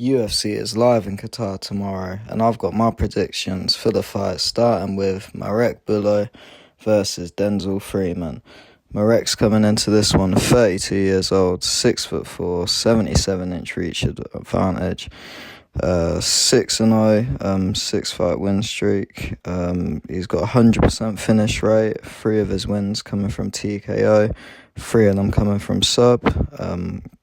UFC is live in Qatar tomorrow, and I've got my predictions for the fight, starting with Marek Bullo versus Denzel Freeman. Marek's coming into this one 32 years old, 6'4", 77-inch reach advantage, 6-0, 6-fight win streak. He's got 100% finish rate. 3 of his wins coming from TKO, 3 of them coming from sub.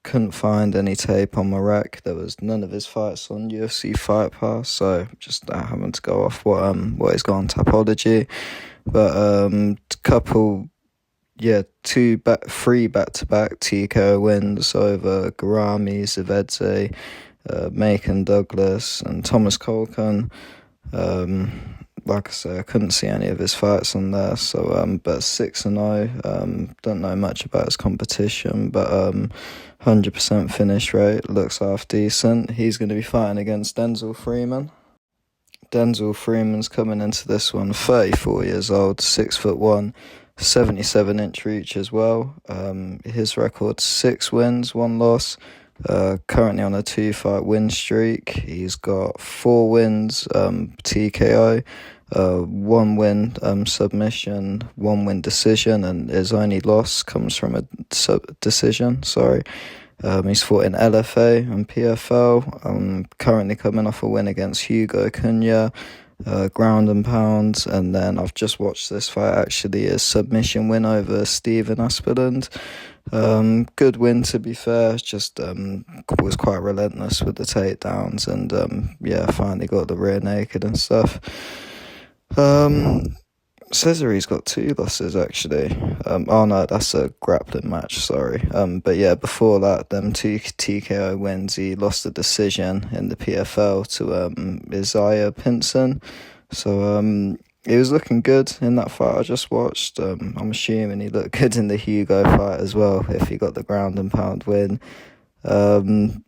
Couldn't find any tape on Marek. There was none of his fights on UFC Fight Pass, so just having to go off what he's got on Tapology. But three back-to-back TKO wins over Garami, Zavedze, Macon Douglas, and Thomas Colkin. Like I say, I couldn't see any of his fights on there. So, but 6-0. Don't know much about his competition, but 100% finish rate, looks half decent. He's going to be fighting against Denzel Freeman. Denzel Freeman's coming into this one 34 years old, 6'1", 77-inch reach as well. His record 6 wins, 1 loss. Currently on a 2-fight win streak. He's got 4 wins TKO, 1 win submission, 1 win decision, and his only loss comes from a decision. He's fought in LFA and PFL. Currently coming off a win against Hugo Cunha, ground and pound, and then I've just watched this fight, actually, a submission win over Steven Aspeland. Good win, to be fair. Just was quite relentless with the takedowns, and finally got the rear naked and stuff. Says he's got 2 losses, actually. Oh no, that's a grappling match, sorry. But yeah, before that, them 2 TKO wins, he lost a decision in the PFL to Isaiah Pinson. So he was looking good in that fight I just watched. I'm assuming he looked good in the Hugo fight as well, if he got the ground and pound win. I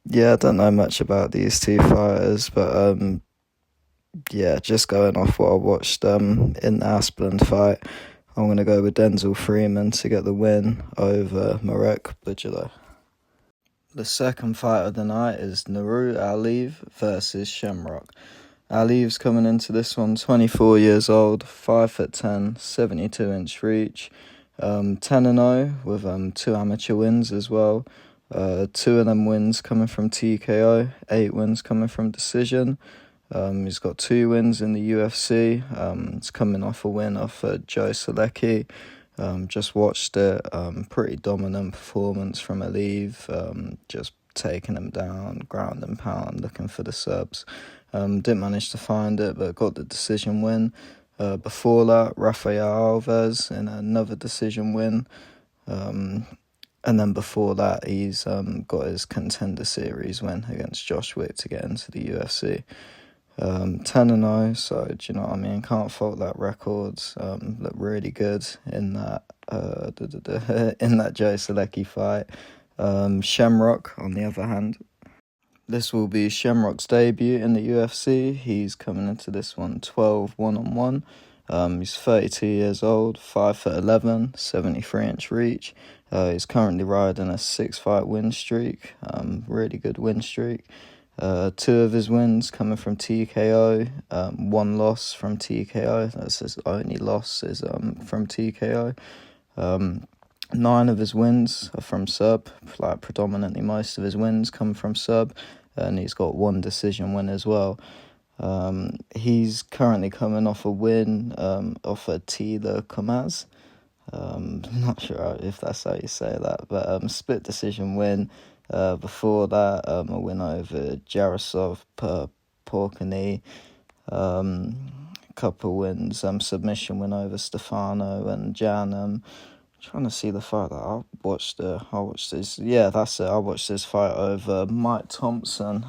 don't know much about these 2 fighters, but just going off what I watched in the Aspeland fight, I'm going to go with Denzel Freeman to get the win over Marek Bullo. The second fight of the night is Nuru Aliyev versus Shamrock. Aliyev's coming into this one 24 years old, 5'10", 72-inch reach, 10-0 with 2 amateur wins as well. 2 of them wins coming from TKO, 8 wins coming from decision. He's got 2 wins in the UFC. He's coming off a win off Joe Solecki. Just watched it. Pretty dominant performance from Aliyev. Just taking him down, ground and pound, looking for the subs. Didn't manage to find it, but got the decision win. Before that, Rafael Alves in another decision win. And then before that, he's got his Contender Series win against Josh Wick to get into the UFC. 10-0, so do you know what I mean? Can't fault that record. Looked really good in that in that Joe Solecki fight. Shamrock, on the other hand, this will be Shamrock's debut in the UFC. He's coming into this one 12 1-on-1. He's 32 years old, 5'11", 73-inch reach. He's currently riding a 6-fight win streak. Really good win streak. 2 of his wins coming from TKO, 1 loss from TKO. That's his only loss is from TKO. 9 of his wins are from sub, like predominantly most of his wins come from sub, and he's got 1 decision win as well. He's currently coming off a win off a Tila Kamaz. Not sure if that's how you say that, but split decision win. Before that, a win over Jarosov Porkany. Couple wins, submission win over Stefano and Jan. Trying to see the fight that I watched this. Yeah, that's it. I watched this fight over Mike Thompson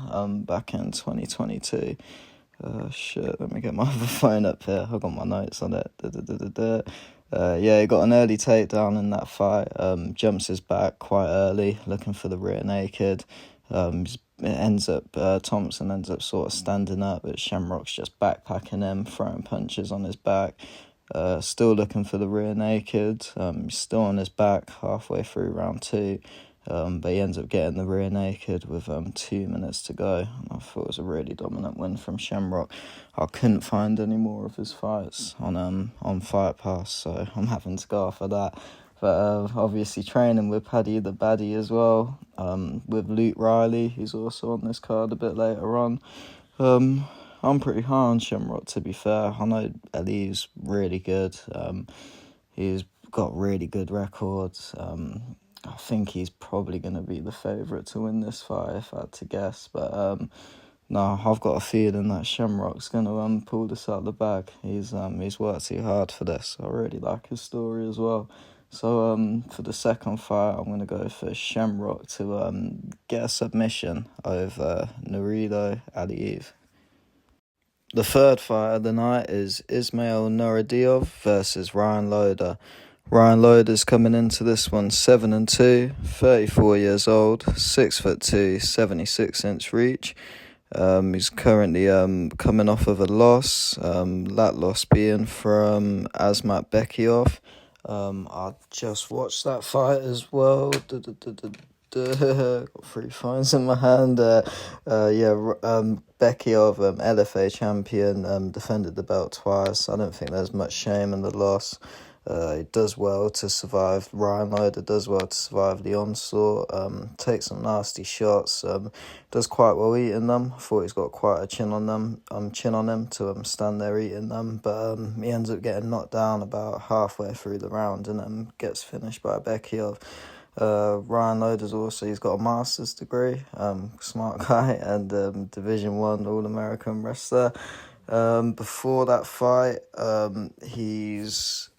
back in 2022. Let me get my other phone up here. I've got my notes on it. He got an early takedown in that fight. Jumps his back quite early, looking for the rear naked. Thompson ends up sort of standing up, but Shamrock's just backpacking him, throwing punches on his back. Still looking for the rear naked. He's still on his back halfway through round 2. But he ends up getting the rear naked with 2 minutes to go. And I thought it was a really dominant win from Shamrock. I couldn't find any more of his fights on Fight Pass, so I'm having to go for that. But obviously training with Paddy the Baddy as well, with Luke Riley, who's also on this card a bit later on. I'm pretty high on Shamrock, to be fair. I know Ali's really good. He's got really good records. I think he's probably going to be the favourite to win this fight, if I had to guess. But no, I've got a feeling that Shamrock's going to pull this out of the bag. He's worked too hard for this. I really like his story as well. So for the second fight, I'm going to go for Shamrock to get a submission over Nurido Aliyev. The third fight of the night is Ismail Nuradiyov versus Ryan Loder. Ryan Loder's coming into this one 7-2, 34 years old, 6'2", 76-inch reach. He's currently coming off of a loss, that loss being from Asmat Bekhiov. I just watched that fight as well. Got 3 phones in my hand. Bekhiov, LFA champion, defended the belt twice. I don't think there's much shame in the loss. He does well to survive. Ryan Loder does well to survive the onslaught. Takes some nasty shots. Does quite well eating them. I thought he's got quite a chin on him to stand there eating them. But he ends up getting knocked down about halfway through the round and gets finished by Bekhiov. Ryan Loder's also, he's got a master's degree, smart guy, and Division 1 All-American wrestler. Before that fight, he's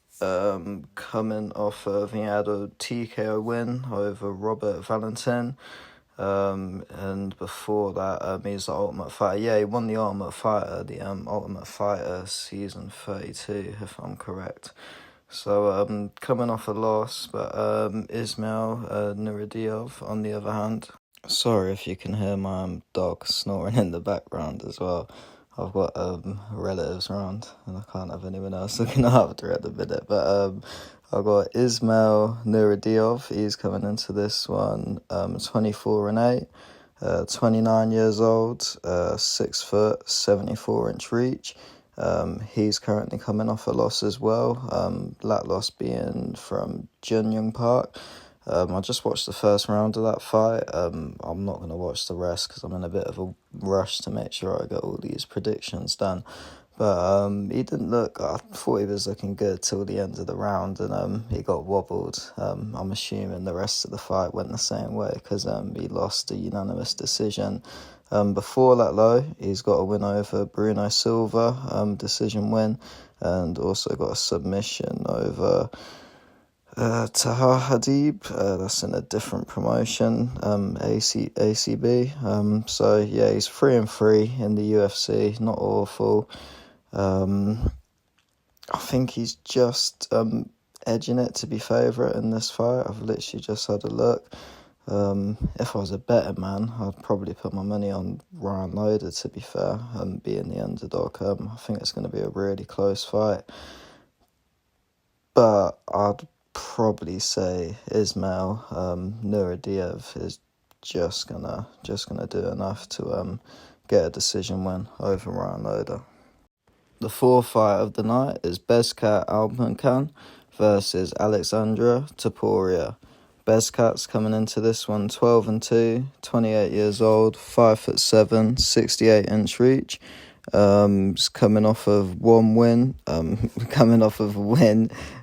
coming off of, he had a TKO win over Robert Valentin, and before that, he's the Ultimate Fighter. Yeah, he won the Ultimate Fighter, Ultimate Fighter season 32, if I'm correct. So, coming off a loss, but Ismail Nuradiyov, on the other hand. Sorry if you can hear my dog snoring in the background as well. I've got relatives around and I can't have anyone else looking after at the minute. But I've got Ismail Nuradiyov. He's coming into this one 24-8, 29 years old, 6 foot, 74-inch reach. He's currently coming off a loss as well, that loss being from Jun Park. I just watched the first round of that fight. I'm not going to watch the rest because I'm in a bit of a rush to make sure I get all these predictions done. But he didn't look, I thought he was looking good till the end of the round, and he got wobbled. I'm assuming the rest of the fight went the same way because he lost a unanimous decision. Before that, though, he's got a win over Bruno Silva, decision win, and also got a submission over Tahar Hadib. That's in a different promotion, ACB. So yeah, he's 3-3 in the UFC, not awful. I think he's just edging it to be favourite in this fight. I've literally just had a look. If I was a betting man, I'd probably put my money on Ryan Loder, to be fair, and being the underdog. I think it's going to be a really close fight. But I'd probably say Ismail Nuradiyov is just gonna do enough to get a decision win over Ryan Loder. The fourth fight of the night is Bezkat Almankan versus Alexandra Topuria. Bezkat's coming into this one 12-2, 28 years old, 5'7", 68-inch reach. He's coming off of one win,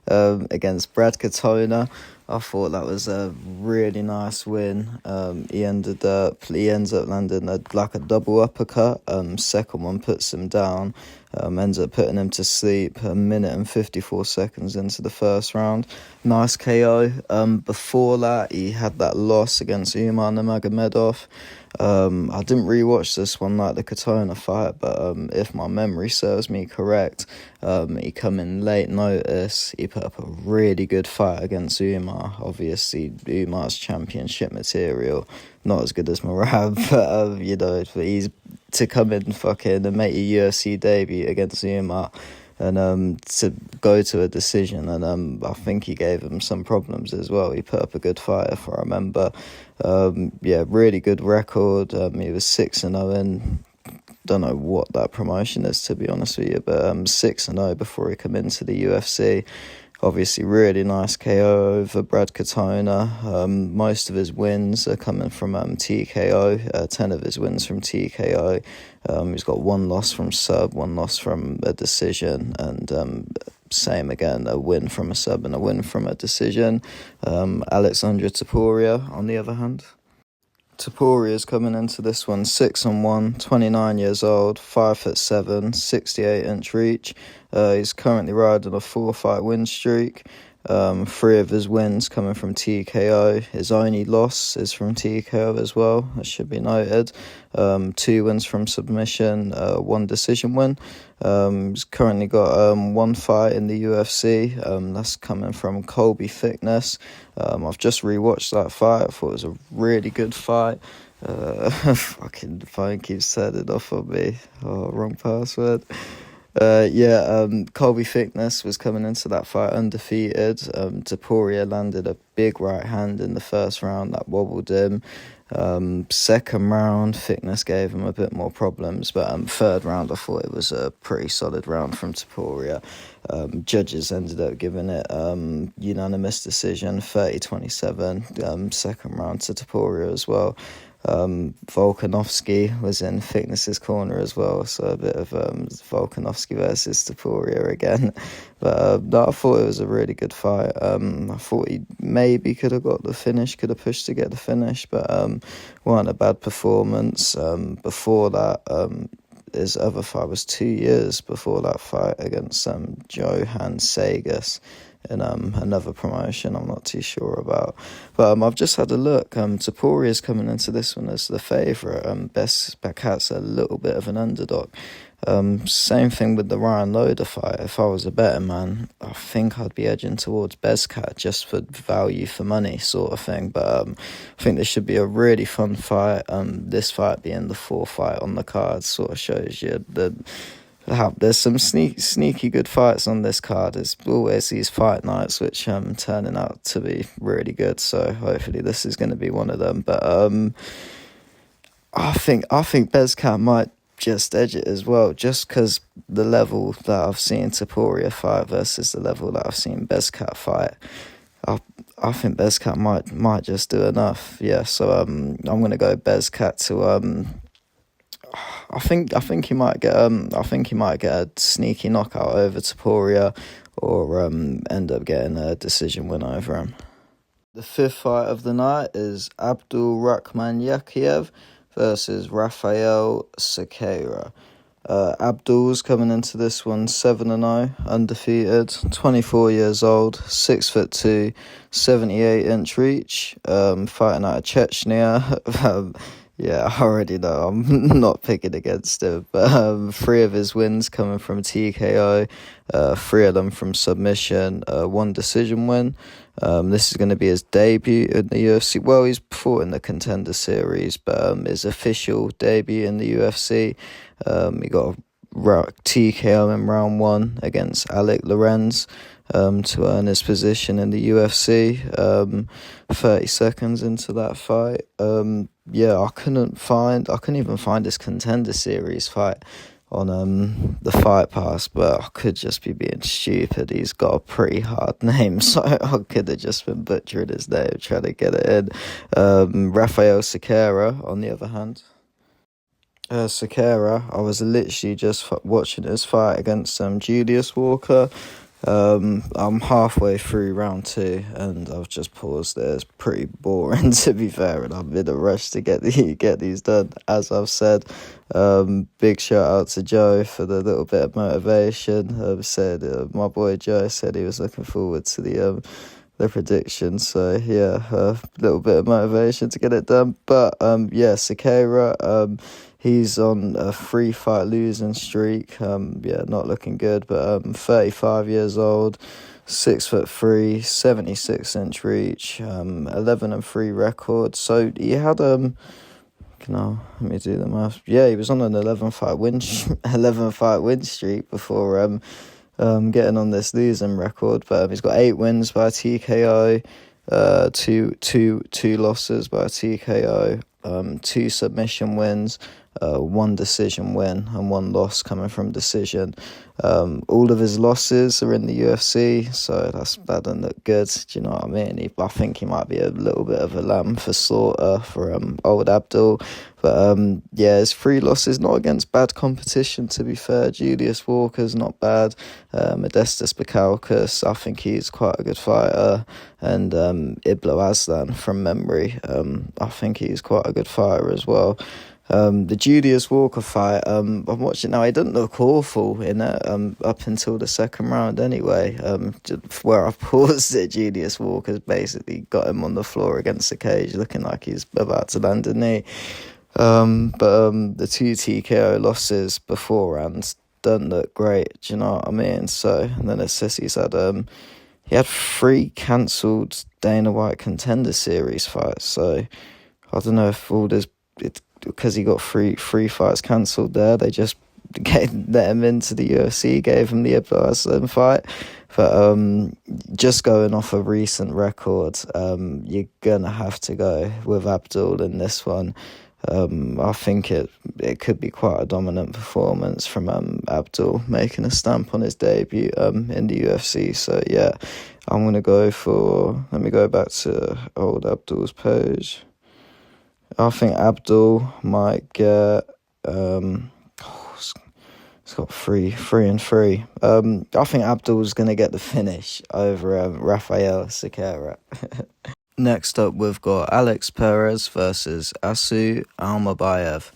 against Brad Katona. I thought that was a really nice win. He ends up landing a double uppercut. Second one puts him down. Ends up putting him to sleep a minute and 54 seconds into the first round. Nice KO. Before that, he had that loss against Umar Nurmagomedov. I didn't rewatch this one like the Katona fight, but if my memory serves me correct, he come in late notice. He put up a really good fight against Umar. Obviously, Umar's championship material, not as good as Merab, but he's to come in fucking and make a UFC debut against Umar. and to go to a decision, and I think he gave him some problems as well. He put up a good fight, if I remember. Yeah, really good record. He was 6-0 in. Don't know what that promotion is, to be honest with you, but 6-0 before he came into the UFC. Obviously, really nice KO over Brad Katona. Most of his wins are coming from TKO. 10 of his wins from TKO. He's got one loss from sub, one loss from a decision, and same again, a win from a sub and a win from a decision. Alexandre Topuria, on the other hand. Topuria is coming into this one 6-1, 29 years old, 5'7", 68-inch reach. He's currently riding a 4-fight win streak. 3 of his wins coming from TKO. His only loss is from TKO as well, that should be noted. 2 wins from submission, 1 decision win. He's currently got 1 fight in the UFC. That's coming from Colby Thickness. I've just rewatched that fight. I thought it was a really good fight. Fucking phone keeps turning off on me. Oh, wrong password. Colby Thickness was coming into that fight undefeated. Topuria landed a big right hand in the first round that wobbled him. Second round, Thickness gave him a bit more problems, but third round I thought it was a pretty solid round from Topuria. Judges ended up giving it unanimous decision, 30-27, second round to Topuria as well. Volkanovski was in Thickness's corner as well, so a bit of Volkanovski versus Topuria again. But no, I thought it was a really good fight. I thought he maybe could have got the finish, could have pushed to get the finish, but wasn't a bad performance. Before that, his other fight was 2 years before that fight against Johan Sagas in another promotion I'm not too sure about. But I've just had a look. Topuria is coming into this one as the favourite. Best Cat's a little bit of an underdog. Same thing with the Ryan Loader fight. If I was a betting man, I think I'd be edging towards Bezcat just for value for money sort of thing. But I think this should be a really fun fight. This fight being the 4th fight on the card sort of shows you there's some sneaky good fights on this card. There's always these fight nights which turning out to be really good. So hopefully this is going to be one of them. But I think Bezcat might just edge it as well, just because the level that I've seen Topuria fight versus the level that I've seen Bezcat fight. I think Bezcat might just do enough. Yeah, so I'm gonna go Bezcat to I think he might get a sneaky knockout over Topuria, or end up getting a decision win over him. The 5th fight of the night is Abdul Rakhmanyakiev versus Rafael Sequeira. Abdul's coming into this one 7-0, undefeated, 24 years old, 6'2", 78-inch reach, fighting out of Chechnya. Yeah, I already know I'm not picking against him, but 3 of his wins coming from TKO, 3 of them from submission, 1 decision win. This is going to be his debut in the UFC. Well, he's fought in the Contender Series, but his official debut in the UFC. He got a TKO in round 1 against Alec Lorenz to earn his position in the UFC. 30 seconds into that fight. I couldn't even find his Contender Series fight on the Fight Pass, but I could just be being stupid. He's got a pretty hard name, so I could have just been butchering his name trying to get it in. Rafael Sequeira, on the other hand. Sequeira, I was literally just watching his fight against Julius Walker. I'm halfway through round 2 and I've just paused there. It's pretty boring to be fair, and I'm in a rush to get these done. As I've said, big shout out to Joe for the little bit of motivation. My boy Joe said he was looking forward to the prediction, so yeah, a little bit of motivation to get it done. But Sequeira, he's on a 3-fight losing streak. Not looking good, but 35 years old, 6'3", 76-inch reach, 11-3 record. So he had let me do the math. Yeah, he was on an 11-fight win streak before getting on this losing record, but he's got 8 wins by TKO, two losses by TKO, 2 submission wins, 1 decision win, and 1 loss coming from decision. All of his losses are in the UFC, so that doesn't look good. Do you know what I mean? I think he might be a little bit of a lamb for slaughter for old Abdul. But yeah, his 3 losses, not against bad competition, to be fair. Julius Walker's not bad. Modestas Bukauskas, I think he's quite a good fighter. And Iblo Aslan, from memory, I think he's quite a good fighter as well. The Julius Walker fight, I'm watching now. He didn't look awful in it up until the second round anyway. Where I've paused it, Julius Walker's basically got him on the floor against the cage, looking like he's about to land a knee. But the 2 TKO losses beforehand don't look great. Do you know what I mean? So, and then it says he had 3 cancelled Dana White Contender Series fights. So I don't know if all this, because he got three fights cancelled there, they just let him into the UFC, gave him the Iblo Aslan fight. But just going off a recent record, you're gonna have to go with Abdul in this one. I think it could be quite a dominant performance from Abdul, making a stamp on his debut in the UFC. So yeah, I'm gonna go for. Let me go back to old Abdul's page. I think Abdul might get. It's got 3 and 3. I think Abdul's gonna get the finish over Rafael Sequeira. Next up, we've got Alex Perez versus Asu Almabayev.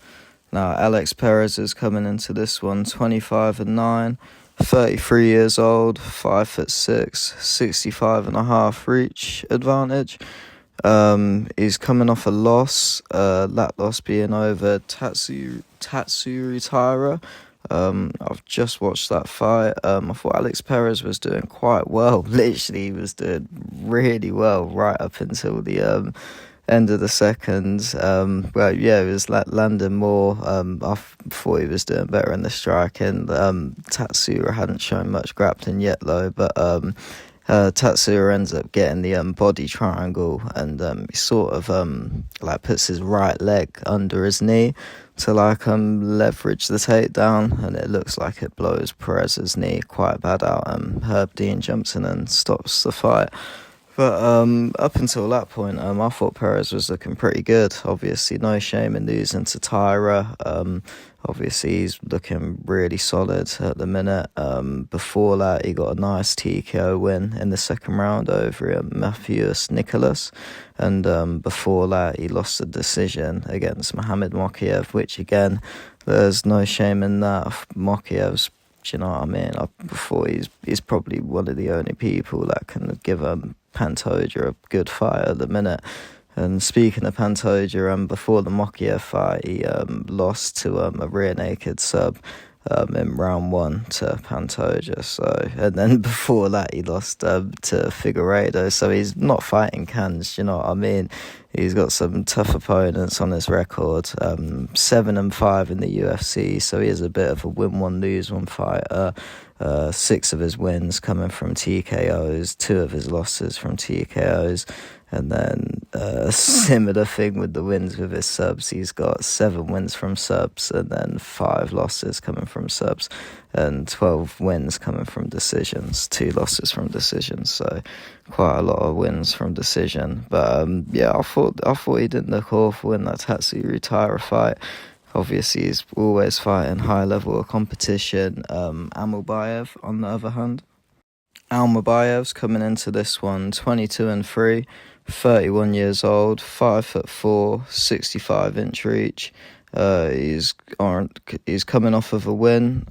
Now, Alex Perez is coming into this one 25-9, 33 years old, 5'6", 65.5 reach advantage. He's coming off a loss, that loss being over Tatsuri Taira. I've just watched that fight. I thought Alex Perez was doing quite well. Literally, he was doing really well right up until the end of the second. Well, yeah, it was landing more. I thought he was doing better in the striking. Tatsura hadn't shown much grappling yet, though, but Tatsura ends up getting the body triangle, and he sort of puts his right leg under his knee to leverage the takedown, and it looks like it blows Perez's knee quite bad out. Herb Dean jumps in and stops the fight. But up until that point, I thought Perez was looking pretty good. Obviously, no shame in losing to Taira. Obviously, he's looking really solid at the minute. Before that, he got a nice TKO win in the second round over Matthews Nicholas. And before that, he lost a decision against Mohamed Mokiev, which, again, there's no shame in that. Mokiev's, you know what I mean? I thought he's probably one of the only people that can give Pantoja a good fight at the minute. And speaking of Pantoja, before the Mokiev fight, he lost to a rear naked sub in round 1 to Pantoja. So, and then before that, he lost to Figueiredo. So he's not fighting cans, you know what I mean? He's got some tough opponents on his record. 7-5 in the UFC, so he is a bit of a win one, lose one fighter. 6 of his wins coming from TKOs, 2 of his losses from TKOs. And then a similar thing with the wins with his subs. He's got 7 wins from subs, and then 5 losses coming from subs, and 12 wins coming from decisions, 2 losses from decisions. So quite a lot of wins from decision. But yeah, I thought he didn't look awful in that Tatsuri Taira fight. Obviously, he's always fighting high level of competition. Almabayev, on the other hand, Almabayev's coming into this one 22-3, 31 years old, 5'4", 65-inch reach. He's coming off of a win,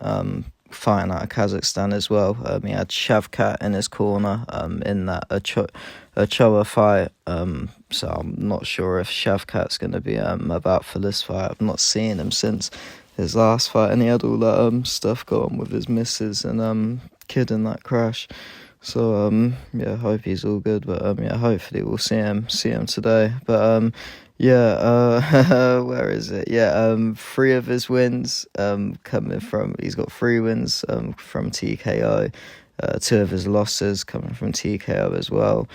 fighting out of Kazakhstan as well. He had Shavkat in his corner in that Ochoa fight. So I'm not sure if Shavkat's going to be about for this fight. I've not seen him since his last fight, and he had all that stuff going on with his missus and kid in that crash. So yeah, hope he's all good. But yeah, hopefully we'll see him today. But Yeah, where is it? Yeah, three of his wins coming from he's got three wins from TKO, two of his losses coming from TKO as well.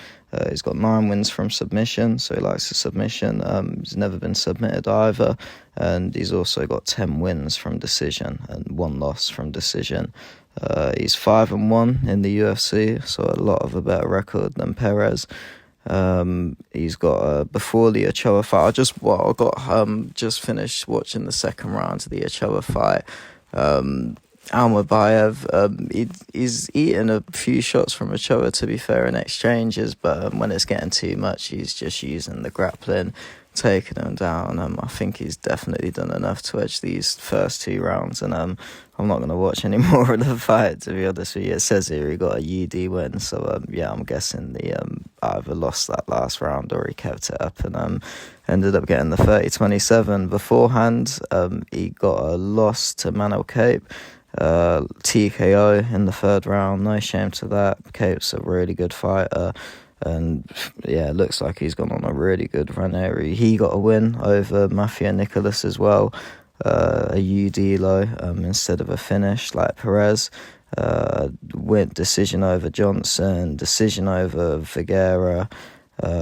He's got nine wins from submission, so he likes a submission. He's never been submitted either, and he's also got 10 wins from decision and one loss from decision. He's 5-1 in the UFC, so a lot of a better record than Perez. He's got before the Ochoa fight. I got just finished watching the second round of the Ochoa fight. Almabayev, he's eaten a few shots from Ochoa, to be fair, in exchanges, but when it's getting too much, he's just using the grappling, taking him down. I think he's definitely done enough to edge these first two rounds, and I'm not going to watch any more of the fight, to be honest with you. It says here he got a UD win, so yeah, I'm guessing the either lost that last round or he kept it up and ended up getting the 30-27. Beforehand, he got a loss to Manel Cape. TKO in the third round, no shame to that. Cape's a really good fighter, and yeah, it looks like he's gone on a really good run here. He got a win over Mafia Nicholas as well, a UD low instead of a finish like Perez. Went decision over Johnson, decision over Figueroa.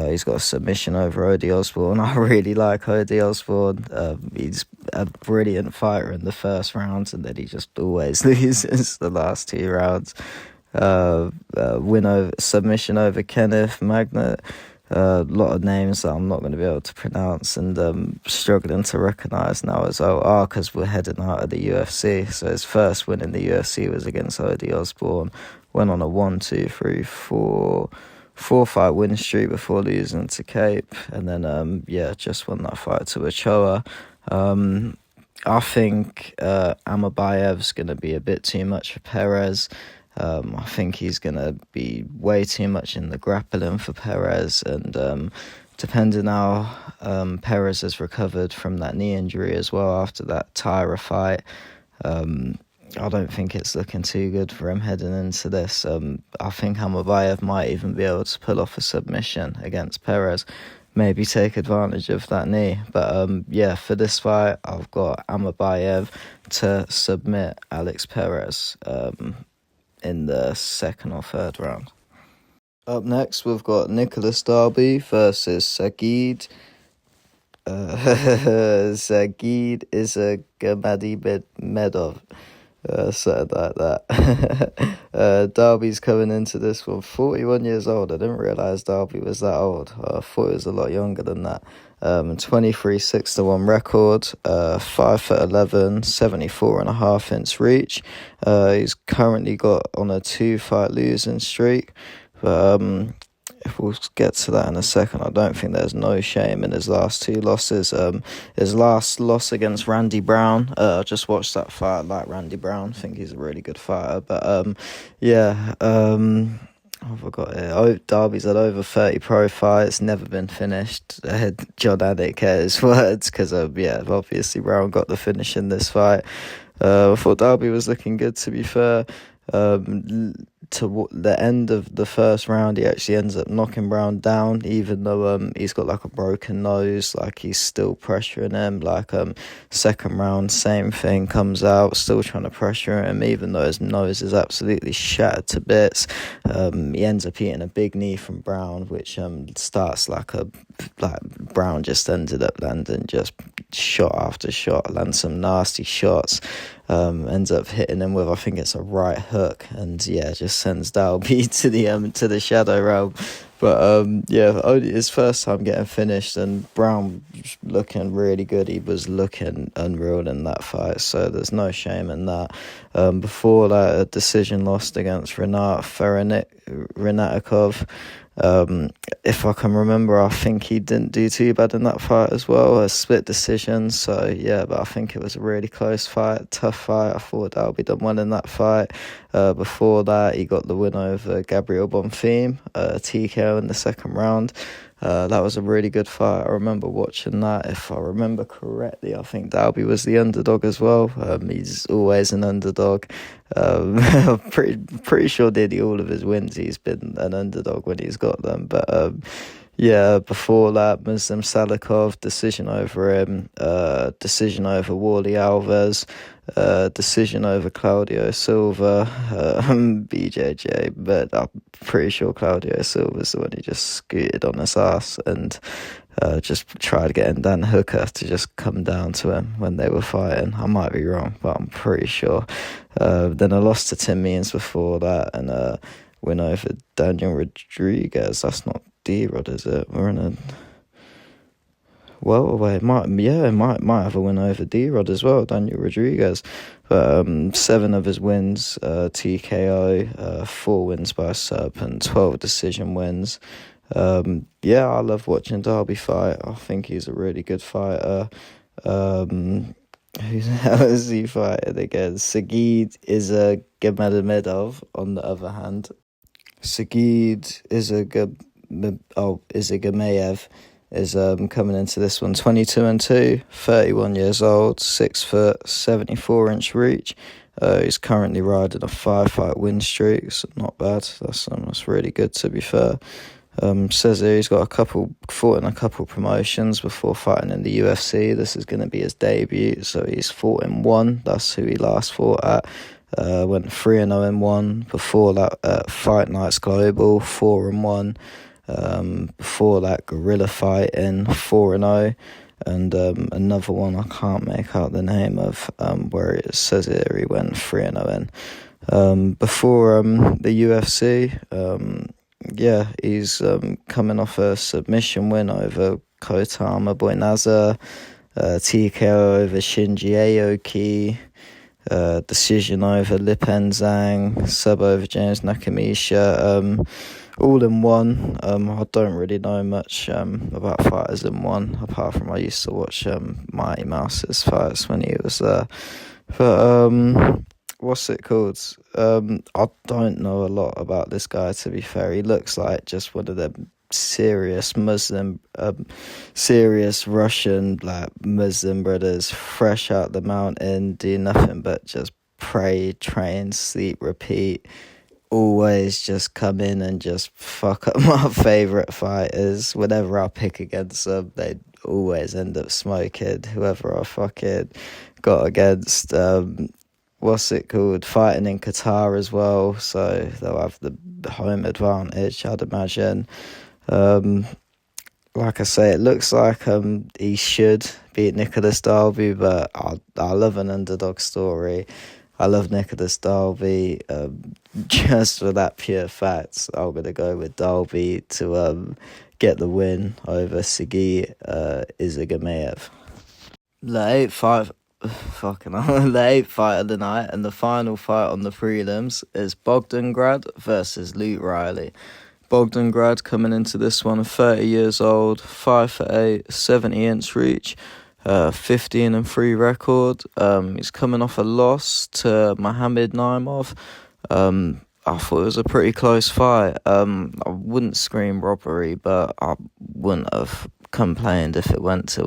He's got a submission over Odi Osborne. I really like Odi Osborne. He's a brilliant fighter in the first round, and then he just always loses the last two rounds. Win over submission over Kenneth Magnet. A lot of names that I'm not going to be able to pronounce, and struggling to recognise now as well. Because we're heading out of the UFC. So his first win in the UFC was against Odi Osborne. Went on a 4-fight win streak before losing to Cape, and then just won that fight to Ochoa. I think Amabayev's going to be a bit too much for Perez. I think he's going to be way too much in the grappling for Perez, and depending how Perez has recovered from that knee injury as well after that Tyra fight, I don't think it's looking too good for him heading into this. I think Amabayev might even be able to pull off a submission against Perez, maybe take advantage of that knee. But for this fight, I've got Amabayev to submit Alex Perez in the second or third round. Up next, we've got Nicholas Darby versus Sagid. Sagid is a Gamadi Medov. Something like that. Darby's coming into this one 41 years old. I didn't realise Darby was that old. I thought he was a lot younger than that. 23 6-1 record, 5'11", 74.5-inch reach. He's currently got on a 2-fight losing streak, but we'll get to that in a second. I don't think there's no shame in his last two losses. His last loss against Randy Brown, I just watched that fight. I like Randy Brown. I think he's a really good fighter. But I forgot it. Darby's had over 30 pro fights, never been finished. I had John Anik at his words, because obviously Brown got the finish in this fight. I thought Darby was looking good, to be fair. To the end of the first round, he actually ends up knocking Brown down, even though he's got like a broken nose. Like, he's still pressuring him. Like, second round, same thing, comes out, still trying to pressure him, even though his nose is absolutely shattered to bits. He ends up eating a big knee from Brown, which starts like Brown just ended up landing just shot after shot, lands some nasty shots. Ends up hitting him with, I think it's a right hook, and just sends Dalby to the shadow realm. But only his first time getting finished, and Brown looking really good. He was looking unreal in that fight, so there's no shame in that. Before that, a decision lost against Renatikov. If I can remember, I think he didn't do too bad in that fight as well, a split decision. So but I think it was a really close fight, tough fight. I thought Dalby done well in that fight. Before that, he got the win over Gabriel Bonfim, TKO in the second round. That was a really good fight. I remember watching that. If I remember correctly, I think Dalby was the underdog as well. He's always an underdog. I'm pretty sure nearly all of his wins he's been an underdog when he's got them. But Yeah, before that, Muslim Salikov, decision over him, decision over Wally Alves, decision over Claudio Silva, BJJ, but I'm pretty sure Claudio Silva's the one who just scooted on his ass and just tried getting Dan Hooker to just come down to him when they were fighting. I might be wrong, but I'm pretty sure. Then I lost to Tim Means before that, and win over Daniel Rodriguez. That's not D-Rod, is it? We're in a welterweight. Might have a win over D-Rod as well, Daniel Rodriguez. But 7 of his wins, TKO, 4 wins by sub, and 12 decision wins. Yeah, I love watching Darby fight. I think he's a really good fighter. Who the hell is he fighting against? Sagid Isagomedov, on the other hand. Sagid Isagamayev is coming into this one 22-2, 31 years old, 6 foot, 74-inch reach. He's currently riding a 5-fight win streak, so not bad. That's really good, to be fair. Says here he's got fought in a couple promotions before fighting in the UFC. This is going to be his debut, so he's fought in 1. That's who he last fought at. Went 3-0 in 1. Before that, Fight Nights Global, 4-1. Before that, Guerrilla Fighting, 4-0. And another one I can't make out the name of, where it says here he went 3-0 in. Before the UFC, he's coming off a submission win over Kotama Boynaza, TKO over Shinji Aoki, decision over Lipen Zhang, sub over James Nakamisha, all in 1. I don't really know much about fighters in 1, apart from I used to watch Mighty Mouse's fights when he was there. But what's it called? I don't know a lot about this guy, to be fair. He looks like just one of them serious Russian, like, Muslim brothers, fresh out the mountain, do nothing but just pray, train, sleep, repeat. Always just come in and just fuck up my favourite fighters. Whenever I pick against them, they always end up smoking whoever I fucking got against. What's it called? Fighting in Qatar as well, so they'll have the home advantage, I'd imagine. Like I say, it looks like he should beat Nicholas Dalby, but I love an underdog story. I love Nicholas Dalby. Just for that pure fact, I'm going to go with Dalby to get the win over Sergey Izagamayev. The 8th fight of the night and the final fight on the prelims is Bogdangrad versus Luke Riley. Bogdangrad coming into this one 30 years old, 5'8", 70-inch reach, 15-3 record. He's coming off a loss to Mohamed Naimov. I thought it was a pretty close fight. I wouldn't scream robbery, but I wouldn't have complained if it went to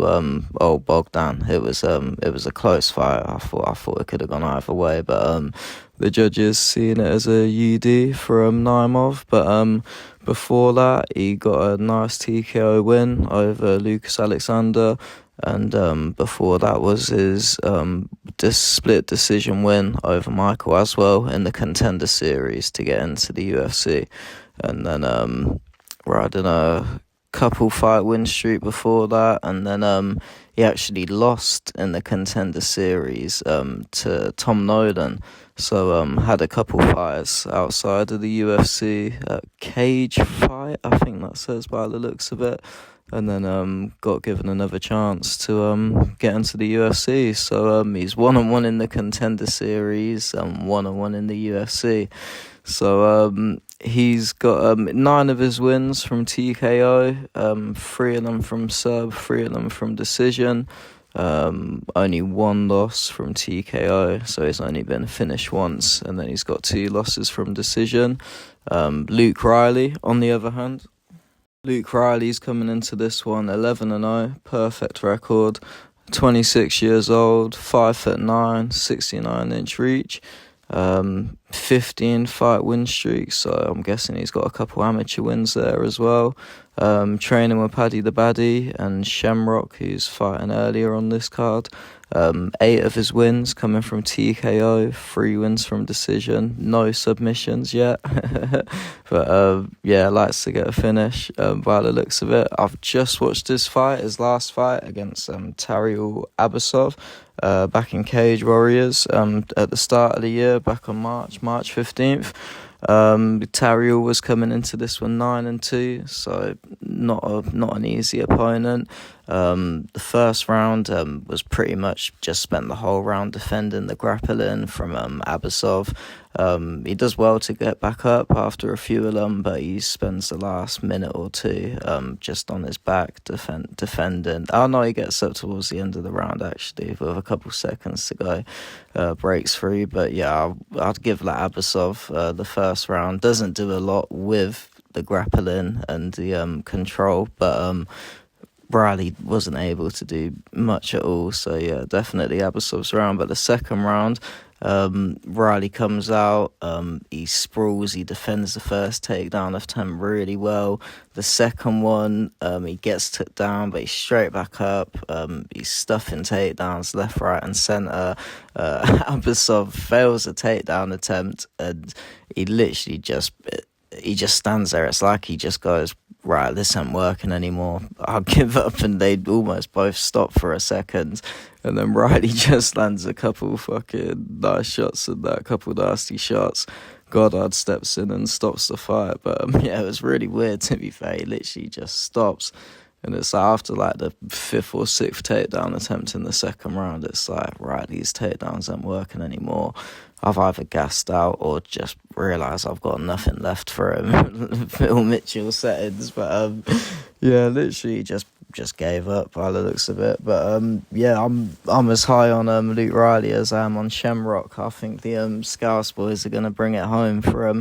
old Bogdan. It was a close fight. I thought it could have gone either way, but the judges seeing it as a UD for Naimov. But before that, he got a nice TKO win over Lucas Alexander. And before that was his split decision win over Michael Aswell in the Contender Series to get into the UFC. And then riding a couple fight win streak before that. And then he actually lost in the Contender Series to Tom Nolan. So had a couple fights outside of the UFC. Cage fight, I think that says by the looks of it. And then got given another chance to get into the UFC. So he's 1-1 in the Contender Series and 1-1 in the UFC. So he's got 9 of his wins from TKO, 3 of them from sub, 3 of them from decision. Only 1 loss from TKO, so he's only been finished once. And then he's got 2 losses from decision. Luke Riley, on the other hand. Luke Riley's coming into this one 11-0, perfect record, 26 years old, 5'9", 69-inch reach. 15 fight win streak, so I'm guessing he's got a couple amateur wins there as well. Training with Paddy the Baddy and Shamrock, who's fighting earlier on this card. 8 of his wins coming from TKO, 3 wins from decision, no submissions yet. But likes to get a finish by the looks of it. I've just watched his last fight against Tariel Abasov back in Cage Warriors at the start of the year, back on March 15th. Tariel was coming into this one 9-2, so not an easy opponent. The first round was pretty much just spent the whole round defending the grappling from Abasov. He does well to get back up after a few of them, but he spends the last minute or two just on his back defending. Oh no, he gets up towards the end of the round actually with a couple seconds to go, breaks free. But yeah, I'd give that Abasov the first round. Doesn't do a lot with the grappling and the control, but Riley wasn't able to do much at all. So yeah, definitely Abasov's round. But the second round, Riley comes out, he sprawls, he defends the first takedown attempt really well. The second one, he gets took down, but he's straight back up. He's stuffing takedowns left, right and centre. Abasov fails a takedown attempt, and he literally just stands there. It's like he just goes, right, this ain't working anymore, I'll give up. And they almost both stop for a second, and then Riley just lands a couple fucking nice shots and that, couple nasty shots. Goddard steps in and stops the fight. But it was really weird, to be fair. He literally just stops, and it's like after like the 5th or 6th takedown attempt in the second round, it's like, right, these takedowns aren't working anymore. I've either gassed out or just realised I've got nothing left for him. Phil Mitchell settings, but literally just gave up by the looks of it. But I'm as high on Luke Riley as I am on Shamrock. I think the Scouse boys are gonna bring it home for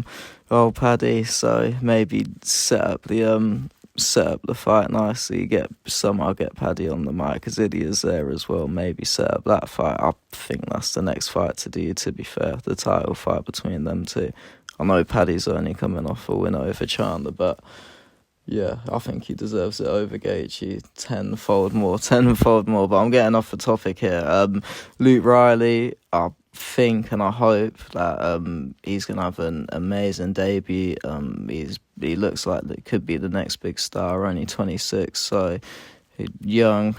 old Paddy. So maybe set up the fight nicely, get Paddy on the mic, because Idia's there as well. Maybe set up that fight. I think that's the next fight to do, to be fair, the title fight between them two. I know Paddy's only coming off a win over Chandler, but yeah, I think he deserves it over Gaethje tenfold more. But I'm getting off the topic here. Luke Riley, I think and I hope that he's gonna have an amazing debut. He looks like it could be the next big star, only 26, so young,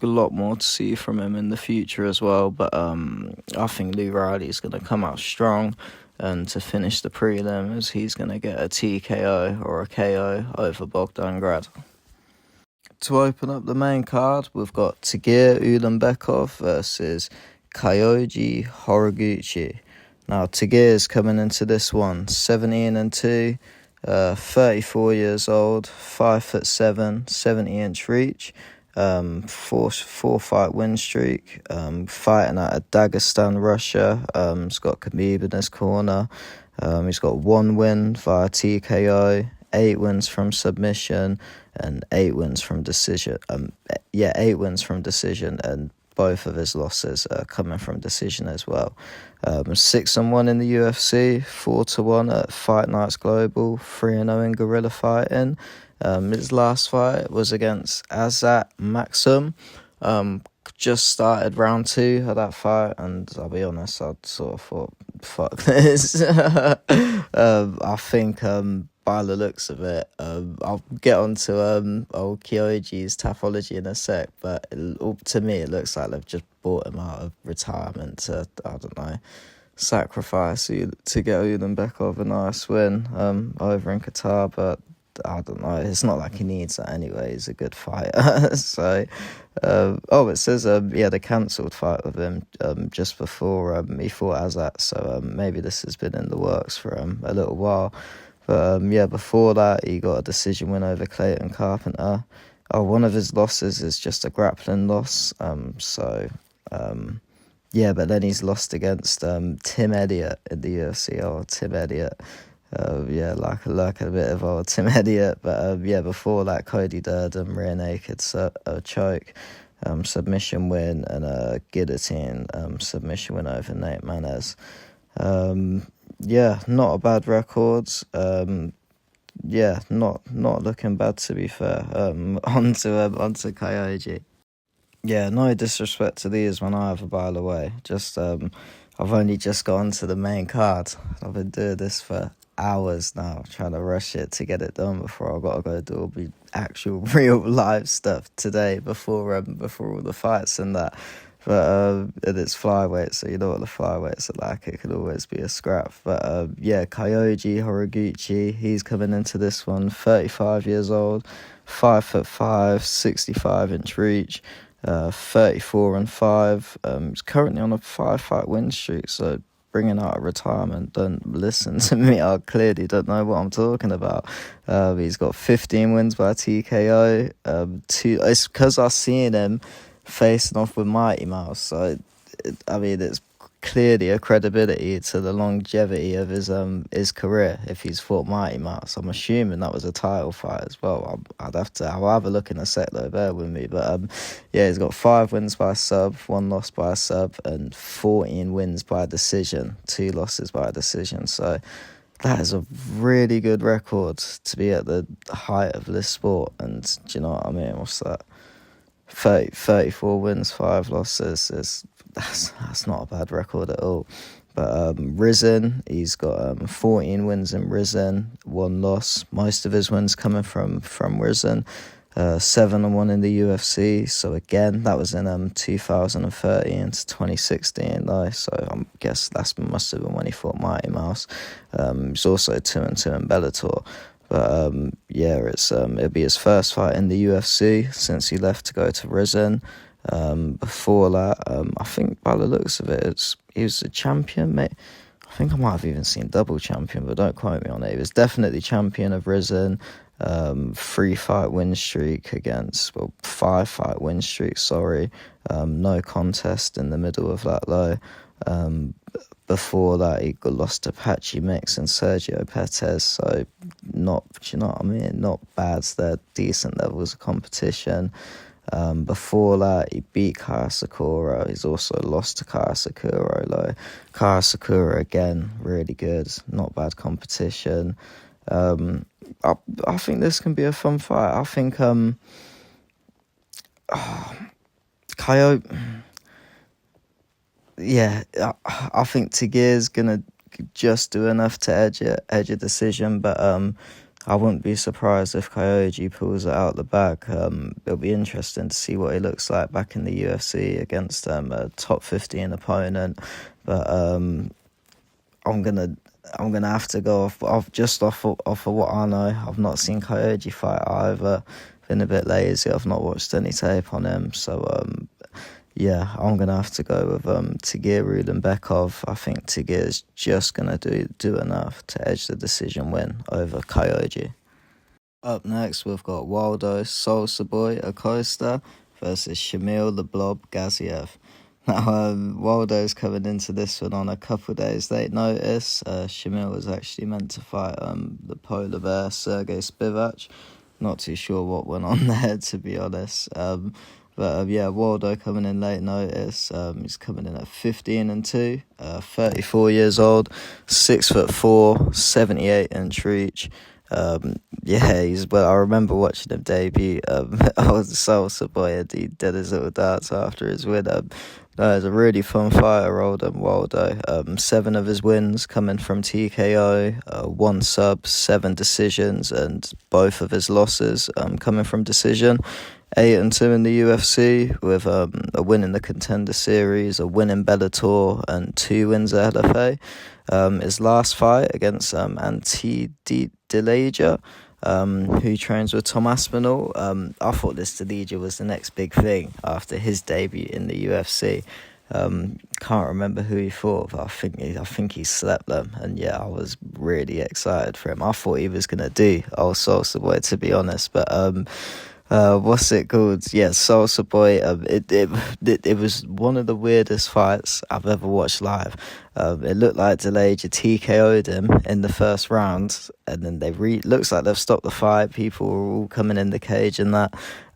a lot more to see from him in the future as well. But I think Luke Riley is going to come out strong, and to finish the prelims, he's going to get a TKO or a KO over Bogdan Grad. To open up the main card, we've got Tagir Ulanbekov versus Kyoji Horiguchi. Now, Tagir's coming into this one 17-2, 34 years old, 5'7", 70-inch reach, 4-fight win streak, fighting out of Dagestan, Russia. He's got Khabib in his corner. He's got 1 win via TKO, 8 wins from submission, and 8 wins from decision. 8 wins from decision, and both of his losses are coming from decision as well. 6-1 in the UFC, 4-1 at Fight Nights Global, 3-0 in Guerrilla Fighting. His last fight was against Azat Maxim. Just started round 2 of that fight, and I'll be honest, I sort of thought, fuck this. I think by the looks of it, I'll get onto old Kyoji's pathology in a sec, but to me it looks like they've just bought him out of retirement to, I don't know, sacrifice to get Ulanbekov a nice win over in Qatar. But I don't know, it's not like he needs that anyway. He's a good fighter. So it says he had a cancelled fight with him just before he fought Azat, so maybe this has been in the works for him a little while. But before that, he got a decision win over Clayton Carpenter. One of his losses is just a grappling loss. But then he's lost against Tim Elliott in the UFC. Tim Elliott. Like a bit of old Tim Elliott. But before that, Cody Durden, rear naked choke, submission win, and a guillotine submission win over Nate Manez. Yeah, not a bad record. Yeah, not looking bad, to be fair. Onto Kyoji. Yeah, no disrespect to these when either, by the way. Just I've only just got onto the main card. I've been doing this for hours now, trying to rush it to get it done before I've got to go do all the actual real live stuff today before all the fights and that. But and it's flyweight, so you know what the flyweights are like. It could always be a scrap. But yeah, Kyoji Horiguchi, he's coming into this one, 35 years old, 5'5", 65-inch reach. 34-5. He's currently on a 5-fight win streak, so bringing out of retirement. Don't listen to me. I clearly don't know what I'm talking about. He's got 15 wins by TKO. It's because I've seen him facing off with Mighty Mouse. So, I mean, it's clearly a credibility to the longevity of his career if he's fought Mighty Mouse. I'm assuming that was a title fight as well. I'll have a look in a sec though, bear with me. But yeah, he's got 5 wins by sub, 1 loss by sub, and 14 wins by decision, 2 losses by decision. So that is a really good record to be at the height of this sport. And do you know what I mean? What's that? 34 wins, 5 losses. That's not a bad record at all. But Risen, he's got 14 wins in Risen, 1 loss. Most of his wins coming from Risen. 7-1 in the UFC. So again, that was in 2013 to 2016 though. So I guess that must have been when he fought Mighty Mouse. He's also 2-2 in Bellator. But yeah, it'll be his first fight in the UFC since he left to go to Risen. Before that, I think by the looks of it, he was a champion, mate. I think I might have even seen double champion, but don't quote me on it. He was definitely champion of Risen. 3-fight win streak against, 5-fight win streak, sorry. No contest in the middle of that though. Before that, he got lost to Patchy Mix and Sergio Pettis, so not, do you know what I mean? Not bad, they're decent levels of competition. Before that, he beat Kaya Sakura. He's also lost to Kaya Sakura, though. Kaya Sakura, again, really good, not bad competition. I think this can be a fun fight. I think, Coyote... Yeah, I think Tagir's gonna just do enough to edge a decision, but I wouldn't be surprised if Kyoji pulls it out the bag. It'll be interesting to see what he looks like back in the UFC against a top 15 opponent. But I'm gonna have to go off of what I know. I've not seen Kyoji fight either. Been a bit lazy. I've not watched any tape on him, so yeah, I'm going to have to go with Tagir Rudenbekov. I think Tagir's just going to do enough to edge the decision win over Kyoji. Up next, we've got Waldo Boy Acosta versus Shamil the Blob Gaziev. Now, Waldo's coming into this one on a couple days late notice. Shamil was actually meant to fight the polar bear Sergey Spivak. Not too sure what went on there, to be honest. But yeah, Waldo coming in late notice. He's coming in at 15-2, 34 years old, 6'4", 78-inch reach. Yeah, I remember watching him debut. I was a salsa boy, and he did his little dance after his win. No, he's a really fun fighter, Waldo. 7 of his wins coming from TKO, 1 sub, 7 decisions, and both of his losses coming from decision. 8-2 in the UFC with a win in the Contender Series, a win in Bellator, and 2 wins at LFA. His last fight against Antti Deleja, who trains with Tom Aspinall. I thought this Deleja was the next big thing after his debut in the UFC. Can't remember who he fought, but I think he slept them, and yeah, I was really excited for him. I thought he was gonna do old Salsa Boy, to be honest, but what's it called? Yeah, Salsa Boy. It was one of the weirdest fights I've ever watched live. It looked like Delayja TKO'd him in the first round, and then looks like they've stopped the fight. People were all coming in the cage and that.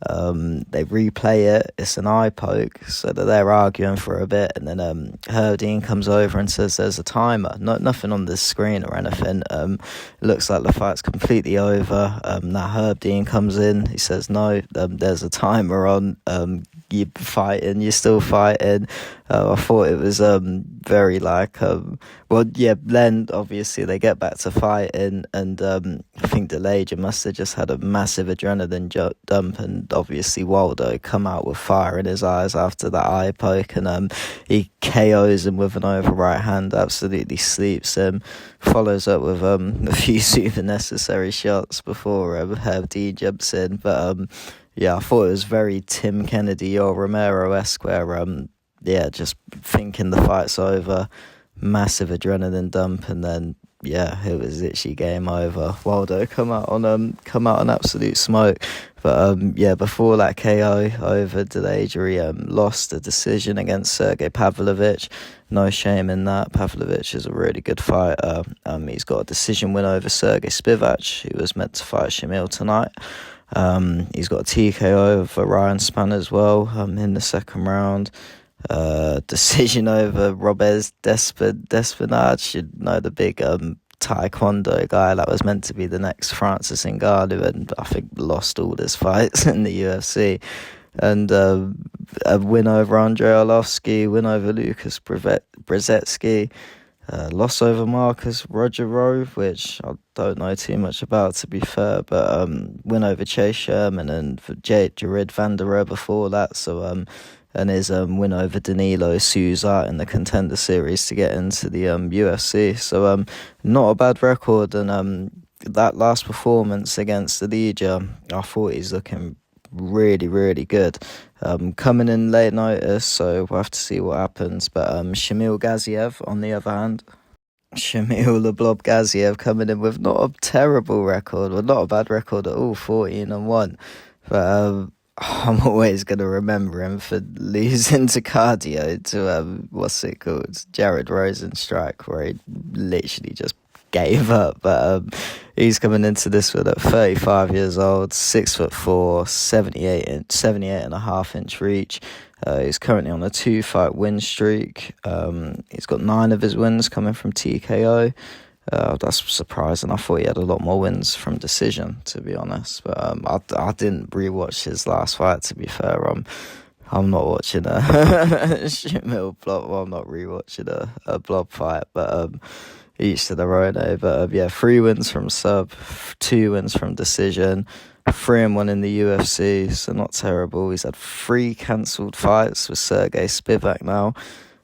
They replay it. It's an eye poke, so that they're arguing for a bit, and then Herb Dean comes over and says there's a timer. Nothing on the screen or anything. It looks like the fight's completely over. Now Herb Dean comes in. He says no. There's a timer on. You're fighting. You're still fighting. I thought it was very like then obviously they get back to fighting, and I think Delayja must have just had a massive adrenaline dump, and obviously Waldo come out with fire in his eyes after that eye poke, and he KOs him with an over right hand, absolutely sleeps him, follows up with a few super necessary shots before Herb D jumps in, but I thought it was very Tim Kennedy or Romero-esque, where just thinking the fight's over, massive adrenaline dump, and then it was literally game over. Waldo come out on absolute smoke, but before that KO over Delayja, he lost a decision against Sergey Pavlovich. No shame in that. Pavlovich is a really good fighter. He's got a decision win over Sergey Spivak, who was meant to fight Shamil tonight. He's got a TKO over Ryan Spann as well in the second round. Decision over Robes Despinard, the big taekwondo guy that was meant to be the next Francis Ngannou, and I think lost all his fights in the UFC. And a win over Andrei Arlovsky, win over Lucas Brzezinski, loss over Marcus Rogerov, which I don't know too much about, to be fair, but win over Chase Sherman and Jared Vanderer before that, so and his win over Danilo Souza in the Contender Series to get into the UFC. So not a bad record, and that last performance against Delayja, I thought he's looking really, really good. Coming in late notice, so we'll have to see what happens. But Shamil Gaziev, on the other hand, Shamil the Blob Gaziev coming in with not a terrible record, or not a bad record at all, 14-1. But I'm always going to remember him for losing to cardio to, Jared Rosenstrike, where he literally just gave up. But he's coming into this one at 35 years old, 6'4", 78.5 inch reach. He's currently on a 2-fight win streak. He's got 9 of his wins coming from TKO. That's surprising. I thought he had a lot more wins from decision, to be honest. But I didn't rewatch his last fight, to be fair. I'm not watching a Shamil Blob. Well, I'm not rewatching a Blob fight, but each to their own. But 3 wins from sub, 2 wins from decision, 3-1 in the UFC, so not terrible. He's had 3 cancelled fights with Sergey Spivak now.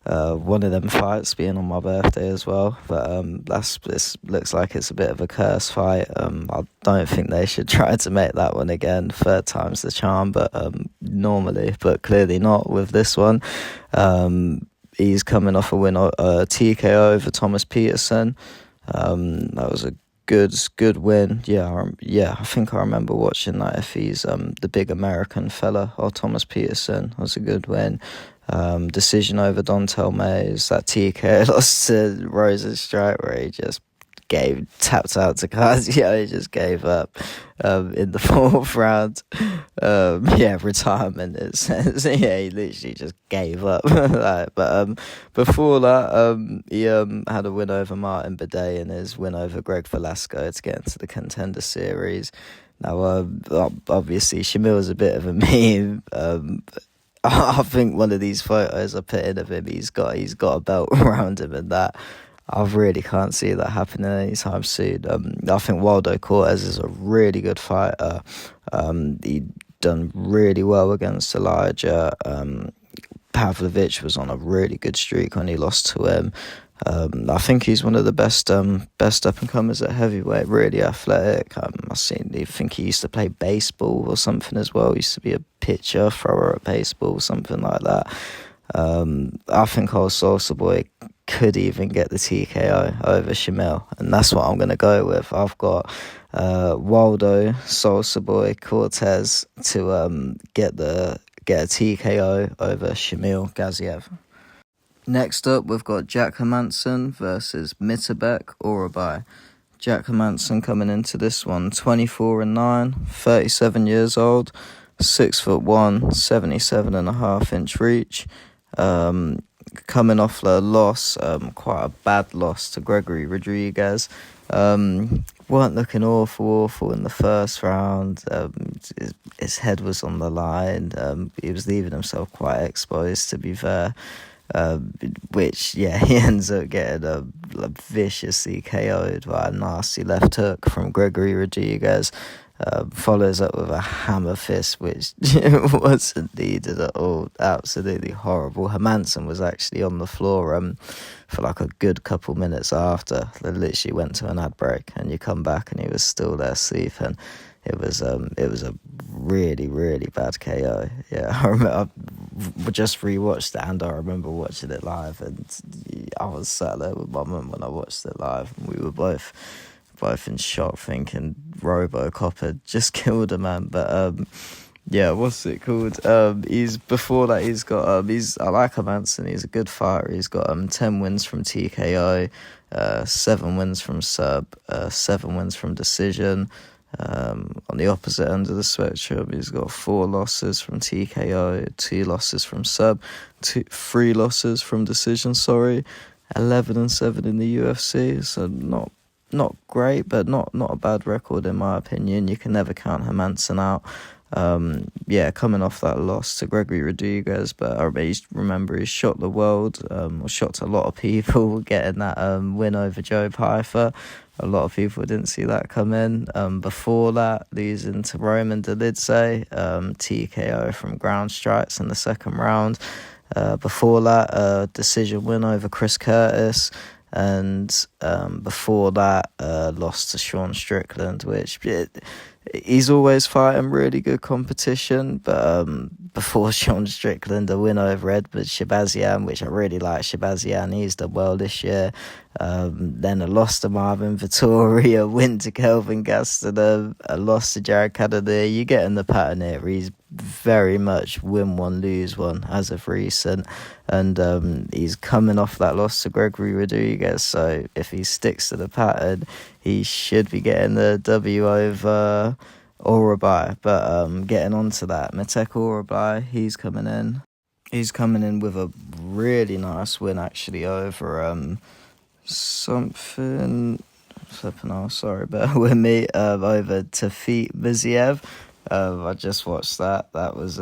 One of them fights being on my birthday as well, but this looks like it's a bit of a curse fight. I don't think they should try to make that one again. 3rd time's the charm, but normally, but clearly not with this one. He's coming off a win, TKO over Thomas Peterson. That was a good win. I think I remember watching that. If he's the big American fella, or Thomas Peterson, was a good win. Decision over Dontel Mays. That TKO lost to Rosenstrike, where he just tapped out to cardio. He just gave up in the 4th round. Retirement, it says. He literally just gave up. But before that, he had a win over Martin Bidet and his win over Greg Velasco to get into the Contender Series. Now, obviously, Shamil's a bit of a meme. I think one of these photos I put in of him, he's got a belt around him, and that I really can't see that happening anytime soon. I think Waldo Cortez is a really good fighter. He done really well against Elijah. Pavlovich was on a really good streak when he lost to him. I think he's one of the best up and comers at heavyweight. Really athletic. I think he used to play baseball or something as well. He used to be a pitcher, thrower at baseball, something like that. I think old Salsa Boy could even get the TKO over Shamil, and that's what I'm going to go with. I've got Waldo Salsa Boy Cortez to get a TKO over Shamil Gaziev. Next up, we've got Jack Hermansson versus Mitabek Orabai. Jack Hermansson coming into this one, 24-9, 37 years old, 6'1", 77.5-inch reach. Coming off a loss, quite a bad loss to Gregory Rodriguez. Weren't looking awful in the first round. His head was on the line. He was leaving himself quite exposed, to be fair. Which, he ends up getting viciously KO'd by a nasty left hook from Gregory Rodriguez. Follows up with a hammer fist, which wasn't needed at all. Absolutely horrible. Hermansson was actually on the floor for like a good couple minutes after. They literally went to an ad break, and you come back and he was still there sleeping. It was a really, really bad KO. Yeah, I remember I just rewatched it, and I remember watching it live, and I was sat there with my mum when I watched it live, and we were both in shock, thinking RoboCop had just killed a man. But what's it called? He's before that. He's got I like Hermansson. He's a good fighter. He's got 10 wins from TKO, 7 wins from sub, 7 wins from decision. On the opposite end of the spectrum, he's got 4 losses from TKO, 2 losses from sub, 3 losses from decision. 11-7 in the UFC. So not great, but not a bad record in my opinion. You can never count Hermansson out. Coming off that loss to Gregory Rodriguez, but I remember he shot the world, or shocked a lot of people getting that win over Joe Pyfer. A lot of people didn't see that come in. Before that, losing to Roman Dolidze, TKO from ground strikes in the second round. Before that, decision win over Chris Curtis. And before that, lost to Sean Strickland, which he's always fighting really good competition. But before Sean Strickland, a win over Edward Shabazian, which I really like Shabazian. He's done well this year. Then a loss to Marvin Vettori, a win to Kelvin Gastelum, a loss to Jared Cannonier. You get in the pattern here. He's very much win one, lose one as of recent. And he's coming off that loss to Gregory Rodriguez. So if he sticks to the pattern, he should be getting the W over Orabai. But getting on to that, Mitek Orabai, he's coming in. He's coming in with a really nice win, actually, over bear with me, over Tafit Miziev. I just watched that. That was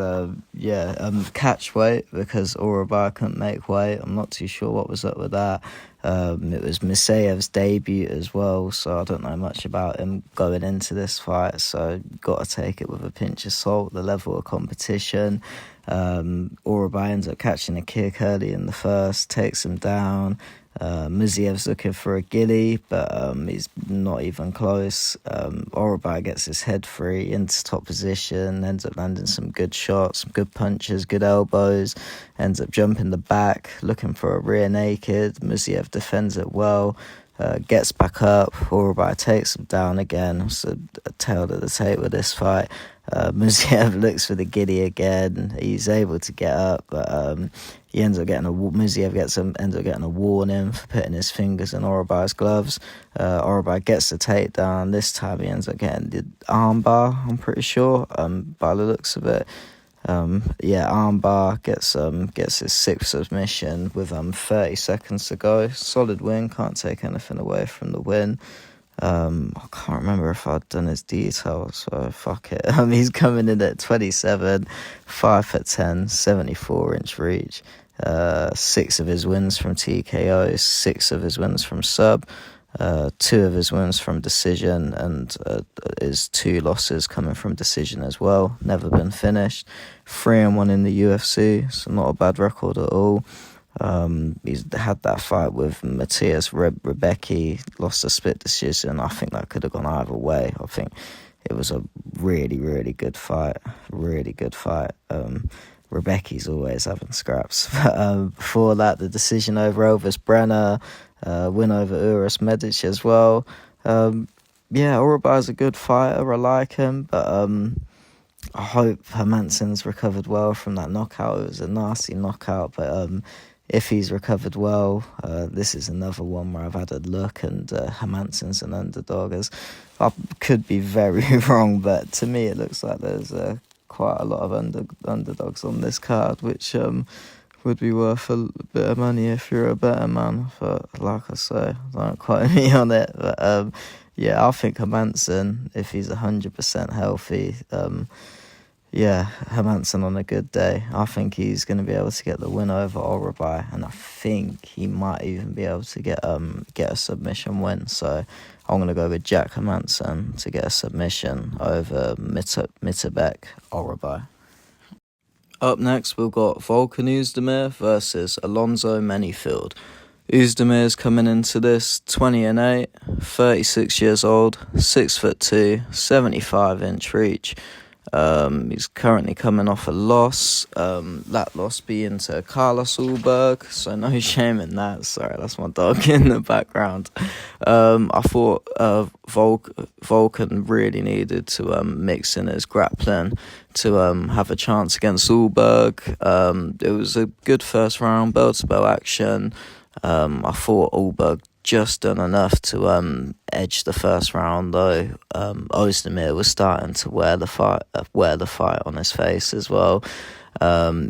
catch weight, because Orabai couldn't make weight. I'm not too sure what was up with that. It was Miseyev's debut as well, so I don't know much about him going into this fight, so got to take it with a pinch of salt, the level of competition. Orabai ends up catching a kick early in the first, takes him down. Miziev's looking for a gilly, but he's not even close. Orabai gets his head free into top position, ends up landing some good shots, some good punches, good elbows, ends up jumping the back, looking for a rear naked. Miziev defends it well, gets back up. Orabai takes him down again. It's a tail to the tape with this fight. Muziev looks for the giddy again. He's able to get up, but he ends up getting ends up getting a warning for putting his fingers in Orabai's gloves. Orabai gets the takedown. This time he ends up getting the armbar, I'm pretty sure, by the looks of it. Armbar gets his 6th submission with 30 seconds to go. Solid win, can't take anything away from the win. I can't remember if I'd done his details, so fuck it. He's coming in at 27, 5'10", 74-inch reach. 6 of his wins from TKO, 6 of his wins from sub, 2 of his wins from decision, and his 2 losses coming from decision as well. Never been finished. 3-1 in the UFC, so not a bad record at all. He's had that fight with Matthias Rebecki, lost a split decision. I think that could have gone either way. I think it was a really, really good fight. Really good fight. Rebecki's always having scraps. Before that, the decision over Elvis Brenner, win over Uros Medic as well. Orabai's a good fighter. I like him, but I hope Hermansson's recovered well from that knockout. It was a nasty knockout, but if he's recovered well, this is another one where I've had a look, and Hermansson's an underdog. As I could be very wrong, but to me it looks like there's quite a lot of underdogs on this card, which would be worth a bit of money if you're a better man. But like I say, don't quote me on it. But yeah, I think Hermansson, if he's 100% healthy, Hermansson on a good day, I think he's going to be able to get the win over Orabai, and I think he might even be able to get a submission win. So I'm going to go with Jack Hermansson to get a submission over Mitterbeck Orabai. Up next, we've got Volkan Oezdemir versus Alonzo Menifield. Oezdemir's coming into this 20-8, 36 years old, 6'2", 75-inch reach. He's currently coming off a loss, that loss being to Carlos Ulberg, so no shame in that. Sorry, that's my dog in the background. I thought Volkan really needed to mix in his grappling to have a chance against Ulberg. It was a good first round, bell-to-bell action. I thought Ulberg just done enough to edge the first round, though. Oezdemir was starting to wear the fight on his face as well.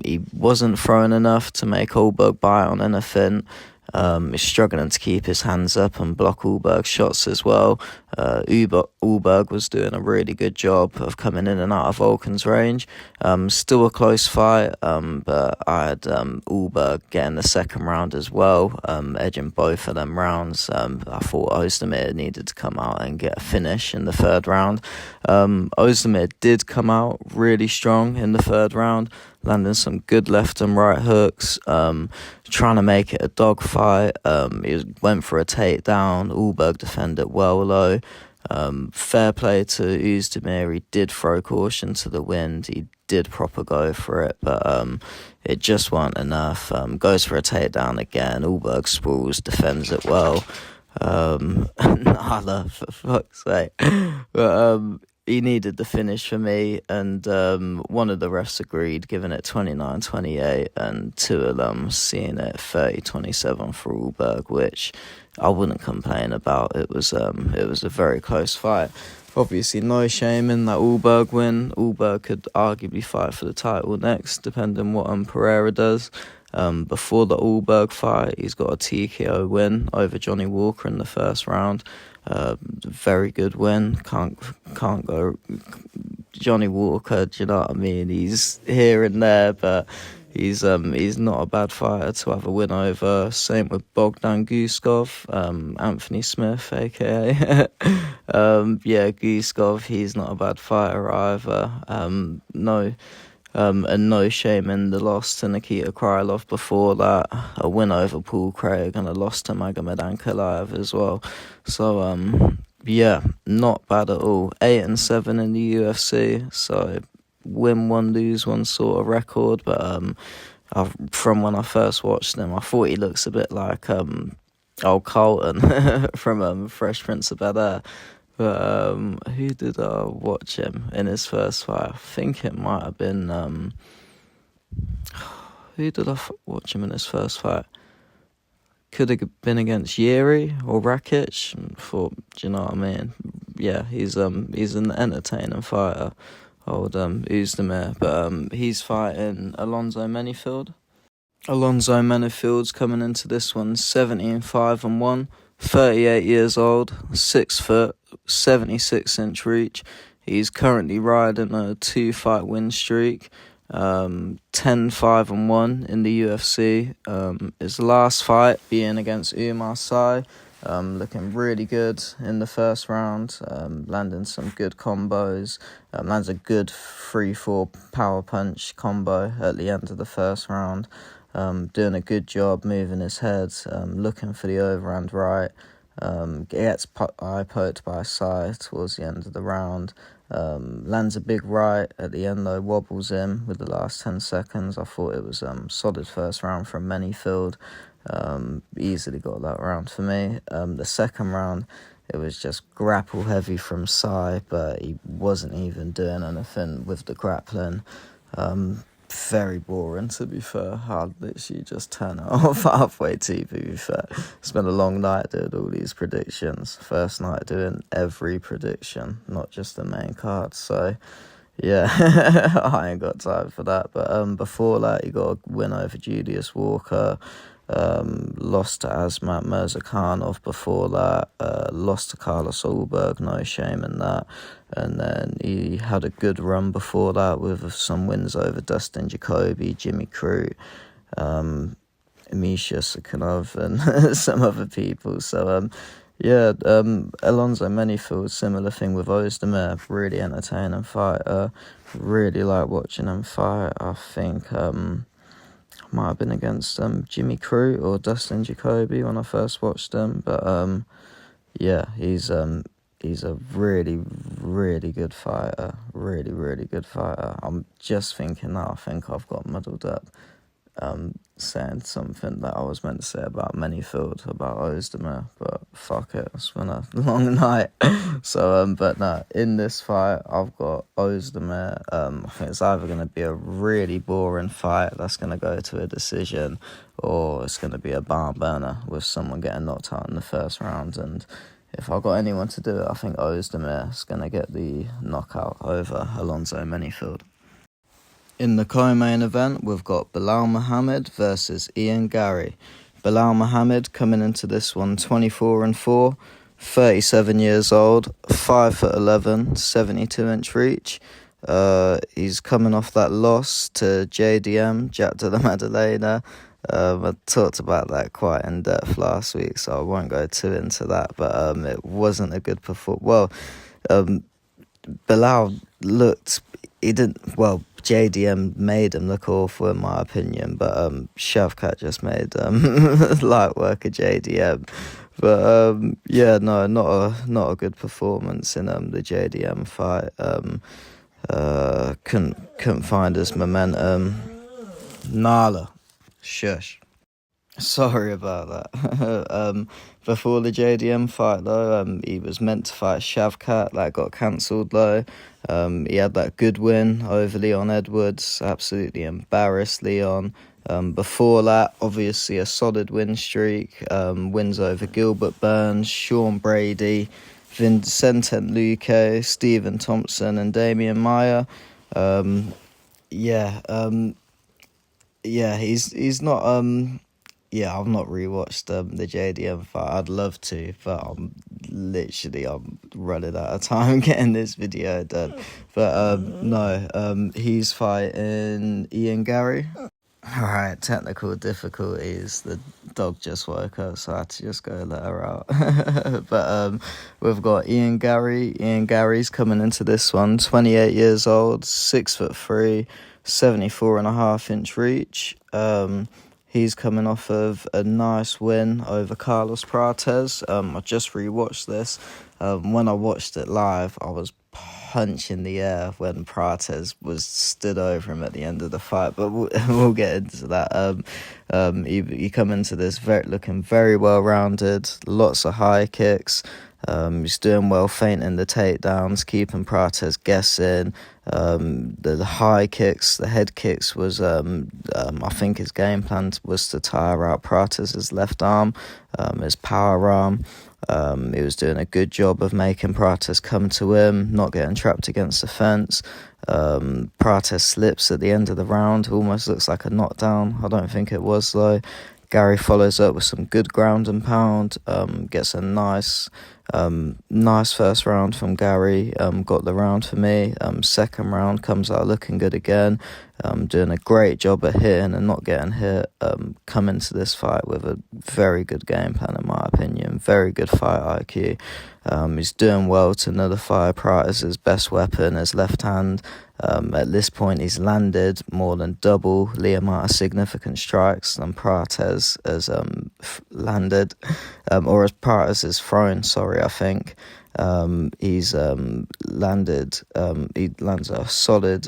He wasn't throwing enough to make Ulberg bite on anything. He's struggling to keep his hands up and block Ulberg's shots as well. Ulberg was doing a really good job of coming in and out of Volkan's range. Still a close fight, but I had Ulberg getting the second round as well, edging both of them rounds. I thought Oezdemir needed to come out and get a finish in the third round. Oezdemir did come out really strong in the third round, landing some good left and right hooks, trying to make it a dogfight. He went for a takedown. Ulberg defended well low. Fair play to Oezdemir. He did throw caution to the wind. He did proper go for it, but it just wasn't enough. Goes for a takedown again. Ulberg sprawls, defends it well. Nala, for fuck's sake. But he needed the finish for me, and one of the refs agreed, giving it 29-28, and two of them seeing it 30-27 for Ulberg, which I wouldn't complain about. It was a very close fight. Obviously, no shame in that Ulberg win. Ulberg could arguably fight for the title next, depending what Pereira does. Before the Ulberg fight, he's got a TKO win over Johnny Walker in the first round. Very good win. Can't go Johnny Walker. Do you know what I mean? He's here and there, but he's not a bad fighter to have a win over. Same with Bogdan Guskov, Anthony Smith, aka Guskov. He's not a bad fighter either. And no shame in the loss to Nikita Krylov before that. A win over Paul Craig and a loss to Magomed Ankalaev as well. So, not bad at all. 8-7 in the UFC. So, win one, lose one sort of record. But from when I first watched him, I thought he looks a bit like old Carlton from Fresh Prince of Bel-Air. But who did I watch him in his first fight? I think it might have been... who did I watch him in his first fight? Could have been against Yeri or Rakic. Do you know what I mean? Yeah, he's an entertaining fighter, old Oezdemir. But he's fighting Alonzo Menifield. Alonzo Menifield's coming into this one 17-5-1. 38 years old, 6 foot, 76-inch reach. He's currently riding a 2-fight win streak, 10-5-1 in the UFC. His last fight being against Umar Sy, looking really good in the first round, landing some good combos, lands a good 3-4 power punch combo at the end of the first round. Doing a good job moving his head, looking for the overhand right. Gets eye poked by Sy towards the end of the round. Lands a big right at the end though, wobbles him with the last 10 seconds. I thought it was solid first round from Menifield. Easily got that round for me. The second round, it was just grapple heavy from Sy, but he wasn't even doing anything with the grappling. very boring, to be fair. I'd literally just turn it off halfway to be fair. It's been a long night doing all these predictions. First night doing every prediction, not just the main card. So, yeah, I ain't got time for that. But before that, you got a win over Julius Walker. Lost to Asmat Mirzakhanov before that, lost to Carlos Ulberg, no shame in that, and then he had a good run before that with some wins over Dustin Jacoby, Jimmy Crute, Misha Sakhanov, and some other people. So Alonzo Menifield, similar thing with Ozdemir, really entertaining fighter, really like watching him fight. I think might have been against Jimmy Crute or Dustin Jacoby when I first watched him, but he's a really, really good fighter, really good fighter. I'm just thinking now, I think I've got muddled up saying something that I was meant to say about Manyfield, about Ozdemir, but fuck it, it's been a long night. So, but no, in this fight, I've got Ozdemir. I think it's either going to be a really boring fight that's going to go to a decision, or it's going to be a barn burner with someone getting knocked out in the first round. And if I've got anyone to do it, I think Ozdemir is going to get the knockout over Alonzo Manyfield. In the co-main event, we've got Bilal Muhammad versus Ian Garry. Bilal Muhammad coming into this one 24-4, 37 years old, 5'11", 72-inch reach. He's coming off that loss to JDM, Jack de la Maddalena. I talked about that quite in depth last week, so I won't go too into that. But it wasn't a good performance. Well, Bilal looked. He didn't. Well, JDM made him look awful in my opinion, but Shavkat just made light work of JDM. But not a good performance in the JDM fight. Couldn't find his momentum. Nala, shush. Sorry about that. Before the JDM fight, though, he was meant to fight Shavkat. That got cancelled, though. He had that good win over Leon Edwards. Absolutely embarrassed Leon. Before that, obviously a solid win streak. Wins over Gilbert Burns, Sean Brady, Vincent Luque, Stephen Thompson, and Damian Maia. He's not... I've not rewatched the JDM fight. I'd love to, but I'm running out of time getting this video done. But he's fighting Ian Garry. Alright, technical difficulties. The dog just woke up, so I had to just go let her out. But we've got Ian Garry. Ian Garry's coming into this one, 28 years old, 6'3", 74.5-inch reach. He's coming off of a nice win over Carlos Prates. I just rewatched this. When I watched it live, I was punching the air when Prates was stood over him at the end of the fight. But we'll get into that. He come into this looking very well-rounded, lots of high kicks. He's doing well feinting the takedowns, keeping Prates guessing. The high kicks, the head kicks was, I think his game plan was to tire out Prates' left arm, his power arm. He was doing a good job of making Prates come to him, not getting trapped against the fence. Prates slips at the end of the round, almost looks like a knockdown. I don't think it was though. Garry follows up with some good ground and pound, gets a nice first round from Garry, got the round for me. Second round comes out looking good again, doing a great job at hitting and not getting hit. Coming to this fight with a very good game plan in my opinion, very good fight IQ. He's doing well to nullify Prates' best weapon, his left hand. At this point, he's landed more than double the amount of significant strikes than Prates has landed, or as Prates has thrown, I think. He's landed, he lands a solid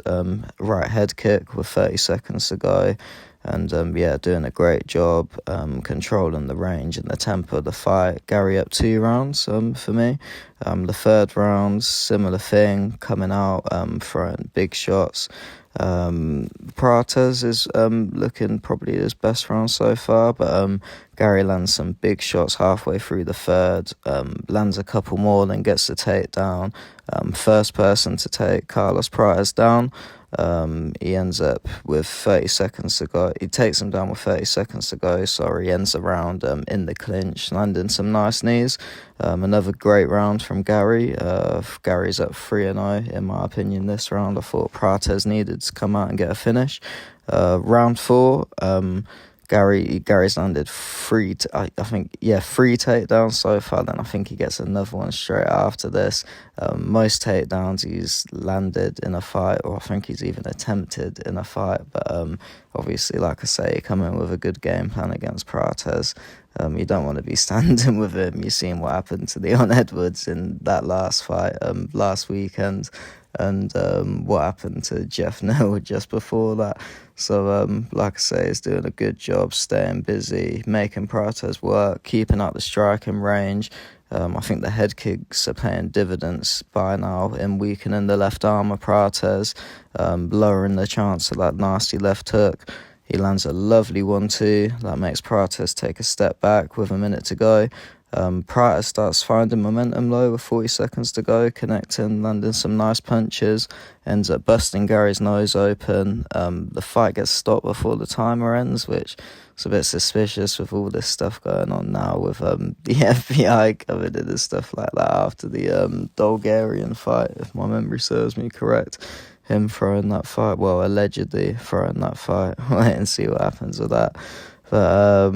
right head kick with 30 seconds to go. And doing a great job controlling the range and the tempo of the fight. Garry up 2 rounds for me. The third round, similar thing, coming out, throwing big shots. Prates is looking probably his best round so far, but Gary lands some big shots halfway through the third, lands a couple more, then gets the takedown. First person to take Carlos Prates down. He ends up with 30 seconds to go. He takes him down with 30 seconds to go. Sorry, he ends the round in the clinch, landing some nice knees. Another great round from Gary. Gary's at 3-0 in my opinion this round. I thought Prates needed to come out and get a finish. Round 4. Gary's landed three takedowns so far. Then I think he gets another one straight after this. Most takedowns he's landed in a fight, or I think he's even attempted in a fight. But obviously, like I say, come in with a good game plan against Prates. You don't want to be standing with him. You've seen what happened to Leon Edwards in that last fight last weekend, and what happened to Jeff Neal just before that. So, like I say, he's doing a good job staying busy, making Prates work, keeping up the striking range. I think the head kicks are paying dividends by now in weakening the left arm of Prates, lowering the chance of that nasty left hook. He lands a lovely 1-2 that makes Prates take a step back with a minute to go. Prates starts finding momentum low with 40 seconds to go, connecting, landing some nice punches, ends up busting Gary's nose open. The fight gets stopped before the timer ends, which is a bit suspicious with all this stuff going on now with the FBI coming in and stuff like that after the Bulgarian fight, if my memory serves me correct. Him throwing that fight, well, allegedly throwing that fight. Wait and see what happens with that. But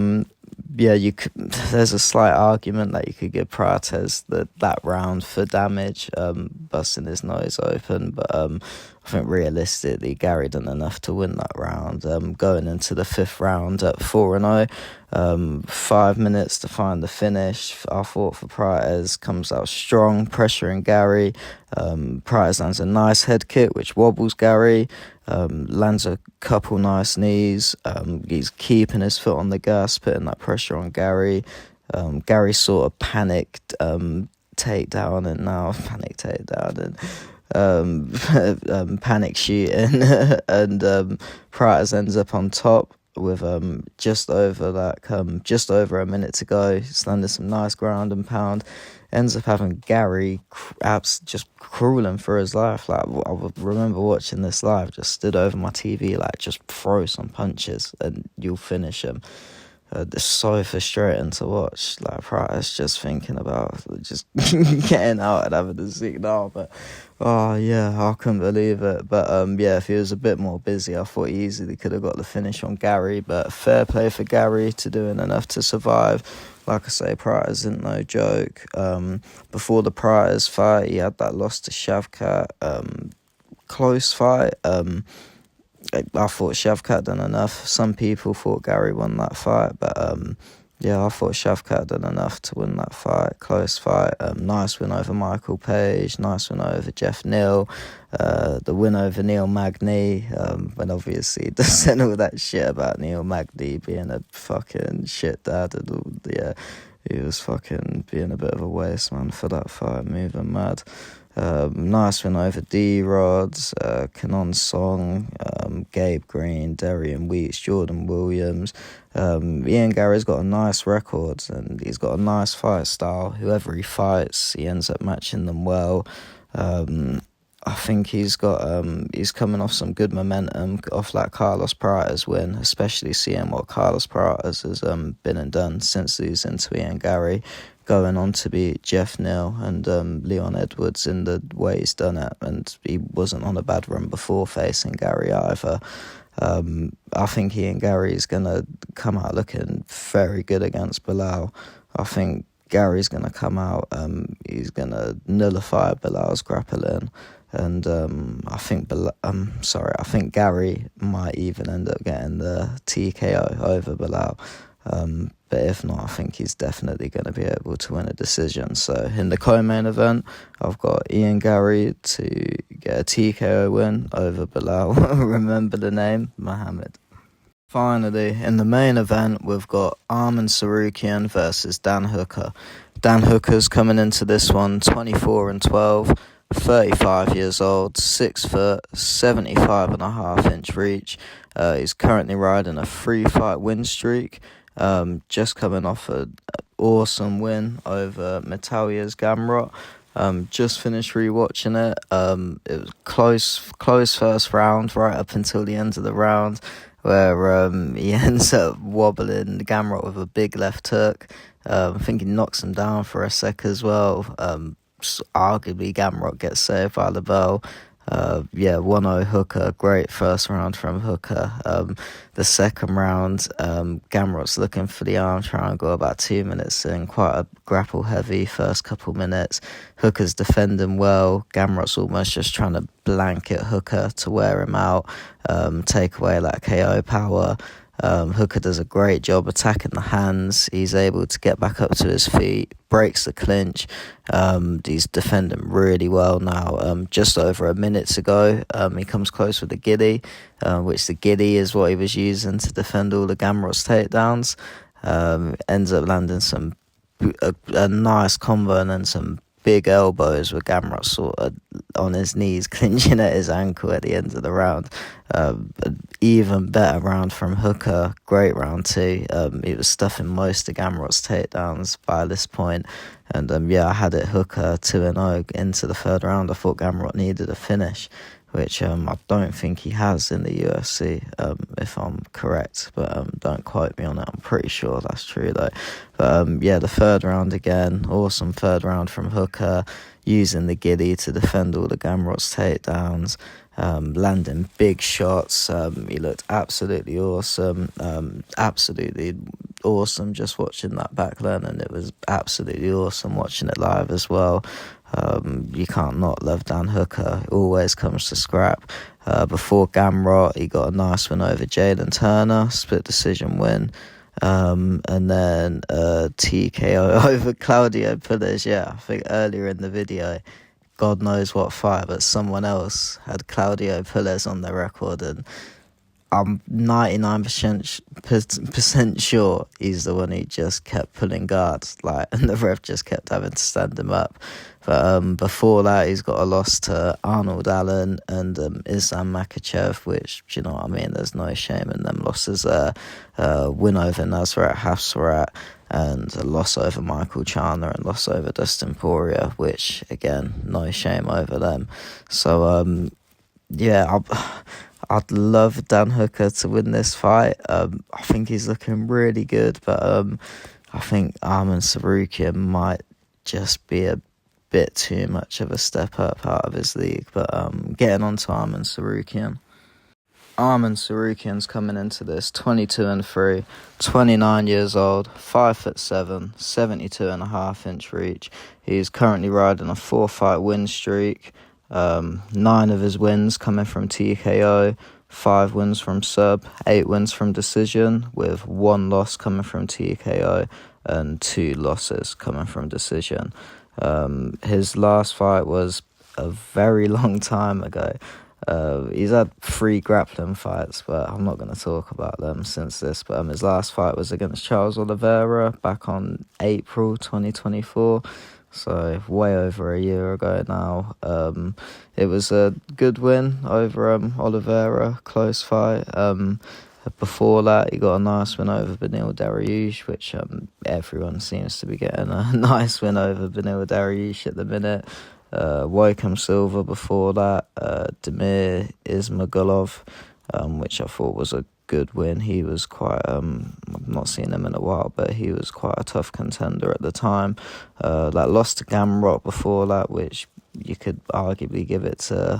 yeah, there's a slight argument that you could give Prates that round for damage, busting his nose open, but I think realistically Gary done enough to win that round. Going into the 5th round at 4-0, 5 minutes to find the finish. I thought for Prates comes out strong, pressuring Gary. Prates lands a nice head kick which wobbles Gary. Lands a couple nice knees. He's keeping his foot on the gas, putting that pressure on Gary. Gary sort of panicked takedown and panic shooting, and Prates ends up on top with just over a minute to go. He's landed some nice ground and pound. Ends up having Gary just crawling for his life. Like, I remember watching this live, just stood over my TV, like, just throw some punches and you'll finish him. It's so frustrating to watch. Like, Prates just thinking about just getting out and having a signal. But oh yeah, I couldn't believe it. But yeah, if he was a bit more busy, I thought he easily could have got the finish on Gary. But fair play for Gary to doing enough to survive. Like I say, Prates isn't no joke. Before the Prates fight, he had that loss to Shavkat. Close fight. I thought Shavkat done enough. Some people thought Gary won that fight, but yeah, I thought Shavkat done enough to win that fight. Close fight. Nice win over Michael Page. Nice win over Jeff Neal. The win over Neil Magny. When obviously doesn't all that shit about Neil Magny being a fucking shit dad and all. Yeah, he was fucking being a bit of a waste man for that fight, moving mad. Nice win over D-Rods, Canon Song, Gabe Green, Darian Wheats, Jordan Williams. Ian Gary's got a nice record and he's got a nice fight style. Whoever he fights, he ends up matching them well. I think he's coming off some good momentum off that Carlos Prates win, especially seeing what Carlos Prates has been and done since losing to Ian Gary, going on to beat Jeff Neal and Leon Edwards in the way he's done it, and he wasn't on a bad run before facing Gary either. I think Ian Gary is going to come out looking very good against Bilal. I think Gary's going to come out, he's going to nullify Bilal's grappling, and I think Gary might even end up getting the TKO over Bilal. But if not, I think he's definitely going to be able to win a decision. So in the co-main event, I've got Ian Gary to get a TKO win over Bilal. Remember the name? Mohammed. Finally, in the main event, we've got Arman Sarukian versus Dan Hooker. Dan Hooker's coming into this one 24-12, 35 years old, 6 foot, 75.5 inch reach. He's currently riding a 3-fight win streak. Just coming off an awesome win over Metalia's Gamrot. Just finished rewatching it. It was close first round, right up until the end of the round, where he ends up wobbling the Gamrot with a big left hook. I think he knocks him down for a sec as well. Arguably Gamrot gets saved by the bell. 1-0 Hooker, great first round from Hooker. The second round, Gamrot's looking for the arm triangle about 2 minutes in, quite a grapple heavy first couple minutes. Hooker's defending well. Gamrot's almost just trying to blanket Hooker to wear him out, take away that KO power. Hooker does a great job attacking the hands. He's able to get back up to his feet, breaks the clinch. He's defending really well now. Just over a minute to go, he comes close with the giddy, which the giddy is what he was using to defend all the Gamrot's takedowns. Ends up landing a nice combo and then some big elbows with Gamrot sort of on his knees, clinching at his ankle at the end of the round. An even better round from Hooker, great round too. He was stuffing most of Gamrot's takedowns by this point. And I had it Hooker 2-0 into the third round. I thought Gamrot needed a finish, which I don't think he has in the UFC, if I'm correct, but don't quote me on it. I'm pretty sure that's true though. But the third round again, awesome third round from Hooker, using the giddy to defend all the Gamrot's takedowns, landing big shots. He looked absolutely awesome, just watching that back then, and it was absolutely awesome watching it live as well. You can't not love Dan Hooker. It always comes to scrap. Before Gamrot, he got a nice win over Jalen Turner, split decision win. And then TKO over Claudio Puelles. Yeah, I think earlier in the video, God knows what fight, but someone else had Claudio Puelles on their record, and I'm 99% sure he's the one who just kept pulling guards, and the ref just kept having to stand him up. But before that, he's got a loss to Arnold Allen and Islam Makhachev, which, do you know what I mean? There's no shame in them losses. Win over Nasrat Hafsarat, and a loss over Michael Chandler, and loss over Dustin Poirier, which, again, no shame over them. So, I'd love Dan Hooker to win this fight. I think he's looking really good, but I think Arman Tsarukyan might just be a bit too much of a step up out of his league. But getting on to Arman Tsarukyan. Arman Tsarukyan's coming into this 22-3, 29 years old, 5'7", 72.5-inch reach. He's currently riding a 4-fight win streak. 9 of his wins coming from TKO, 5 wins from sub, 8 wins from decision, with 1 loss coming from TKO and 2 losses coming from decision. His last fight was a very long time ago. He's had 3 grappling fights, but I'm not going to talk about them since this. But his last fight was against Charles Oliveira back on April 2024. So way over a year ago now. It was a good win over Oliveira, close fight. Before that, he got a nice win over Beneil Dariush, which everyone seems to be getting a nice win over Beneil Dariush at the minute. Wickham Silva before that, Damir Ismagulov, which I thought was a good win. He was quite, I've not seen him in a while, but he was quite a tough contender at the time. That loss to Gamrot before that, which you could arguably give it to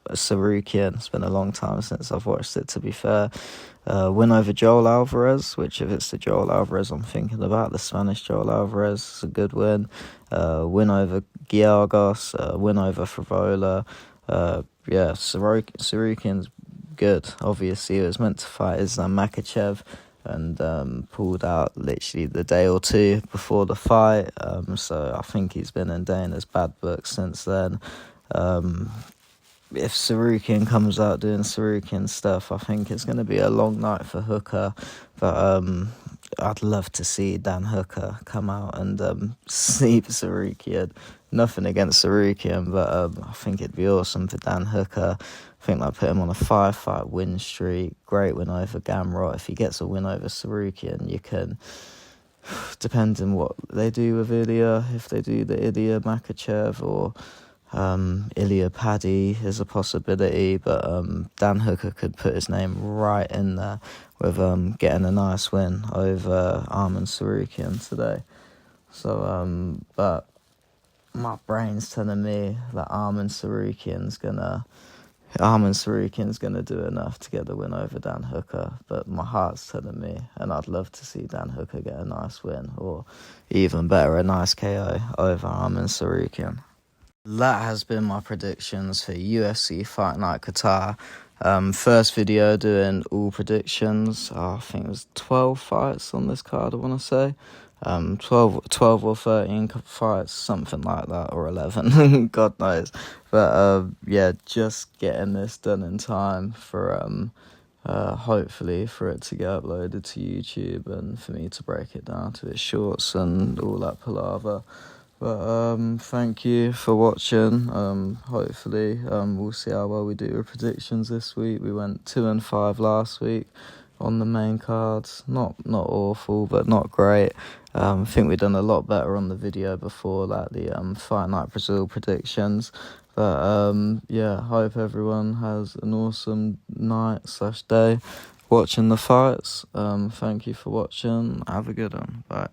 Tsarukyan. It's been a long time since I've watched it, to be fair. Win over Joel Alvarez, which if it's the Joel Alvarez I'm thinking about, the Spanish Joel Alvarez, is a good win. Win over Giargos, win over Favola. Tsarukyan's good. Obviously, it was meant to fight Islam Makhachev and pulled out literally the day or two before the fight. So I think he's been in Dana's bad books since then. If Tsarukyan comes out doing Tsarukyan stuff, I think it's going to be a long night for Hooker. But I'd love to see Dan Hooker come out and sweep Sarukian. Nothing against Sarukian, but I think it'd be awesome for Dan Hooker. I think they'll put him on a 5-fight win streak. Great win over Gamrot. If he gets a win over Sarukian, you can, depending what they do with Ilya, if they do the Ilya Makachev or Ilya Paddy is a possibility, but Dan Hooker could put his name right in there with getting a nice win over Arman Sarukian today. So, but my brain's telling me that Arman Sarukian's gonna do enough to get the win over Dan Hooker, but my heart's telling me, and I'd love to see Dan Hooker get a nice win, or even better, a nice KO over Arman Sarukian. That has been my predictions for UFC Fight Night Qatar. First video doing all predictions. I think it was 12 fights on this card, I want to say. 12 or 13 fights, something like that, or 11, God knows. But yeah, just getting this done in time for hopefully for it to get uploaded to YouTube and for me to break it down to its shorts and all that palaver. But thank you for watching. Hopefully we'll see how well we do with predictions this week. We went 2-5 last week on the main cards. Not awful, but not great. I think we've done a lot better on the video before, like the Fight Night Brazil predictions. But yeah, hope everyone has an awesome night/day watching the fights. Thank you for watching. Have a good one. Bye.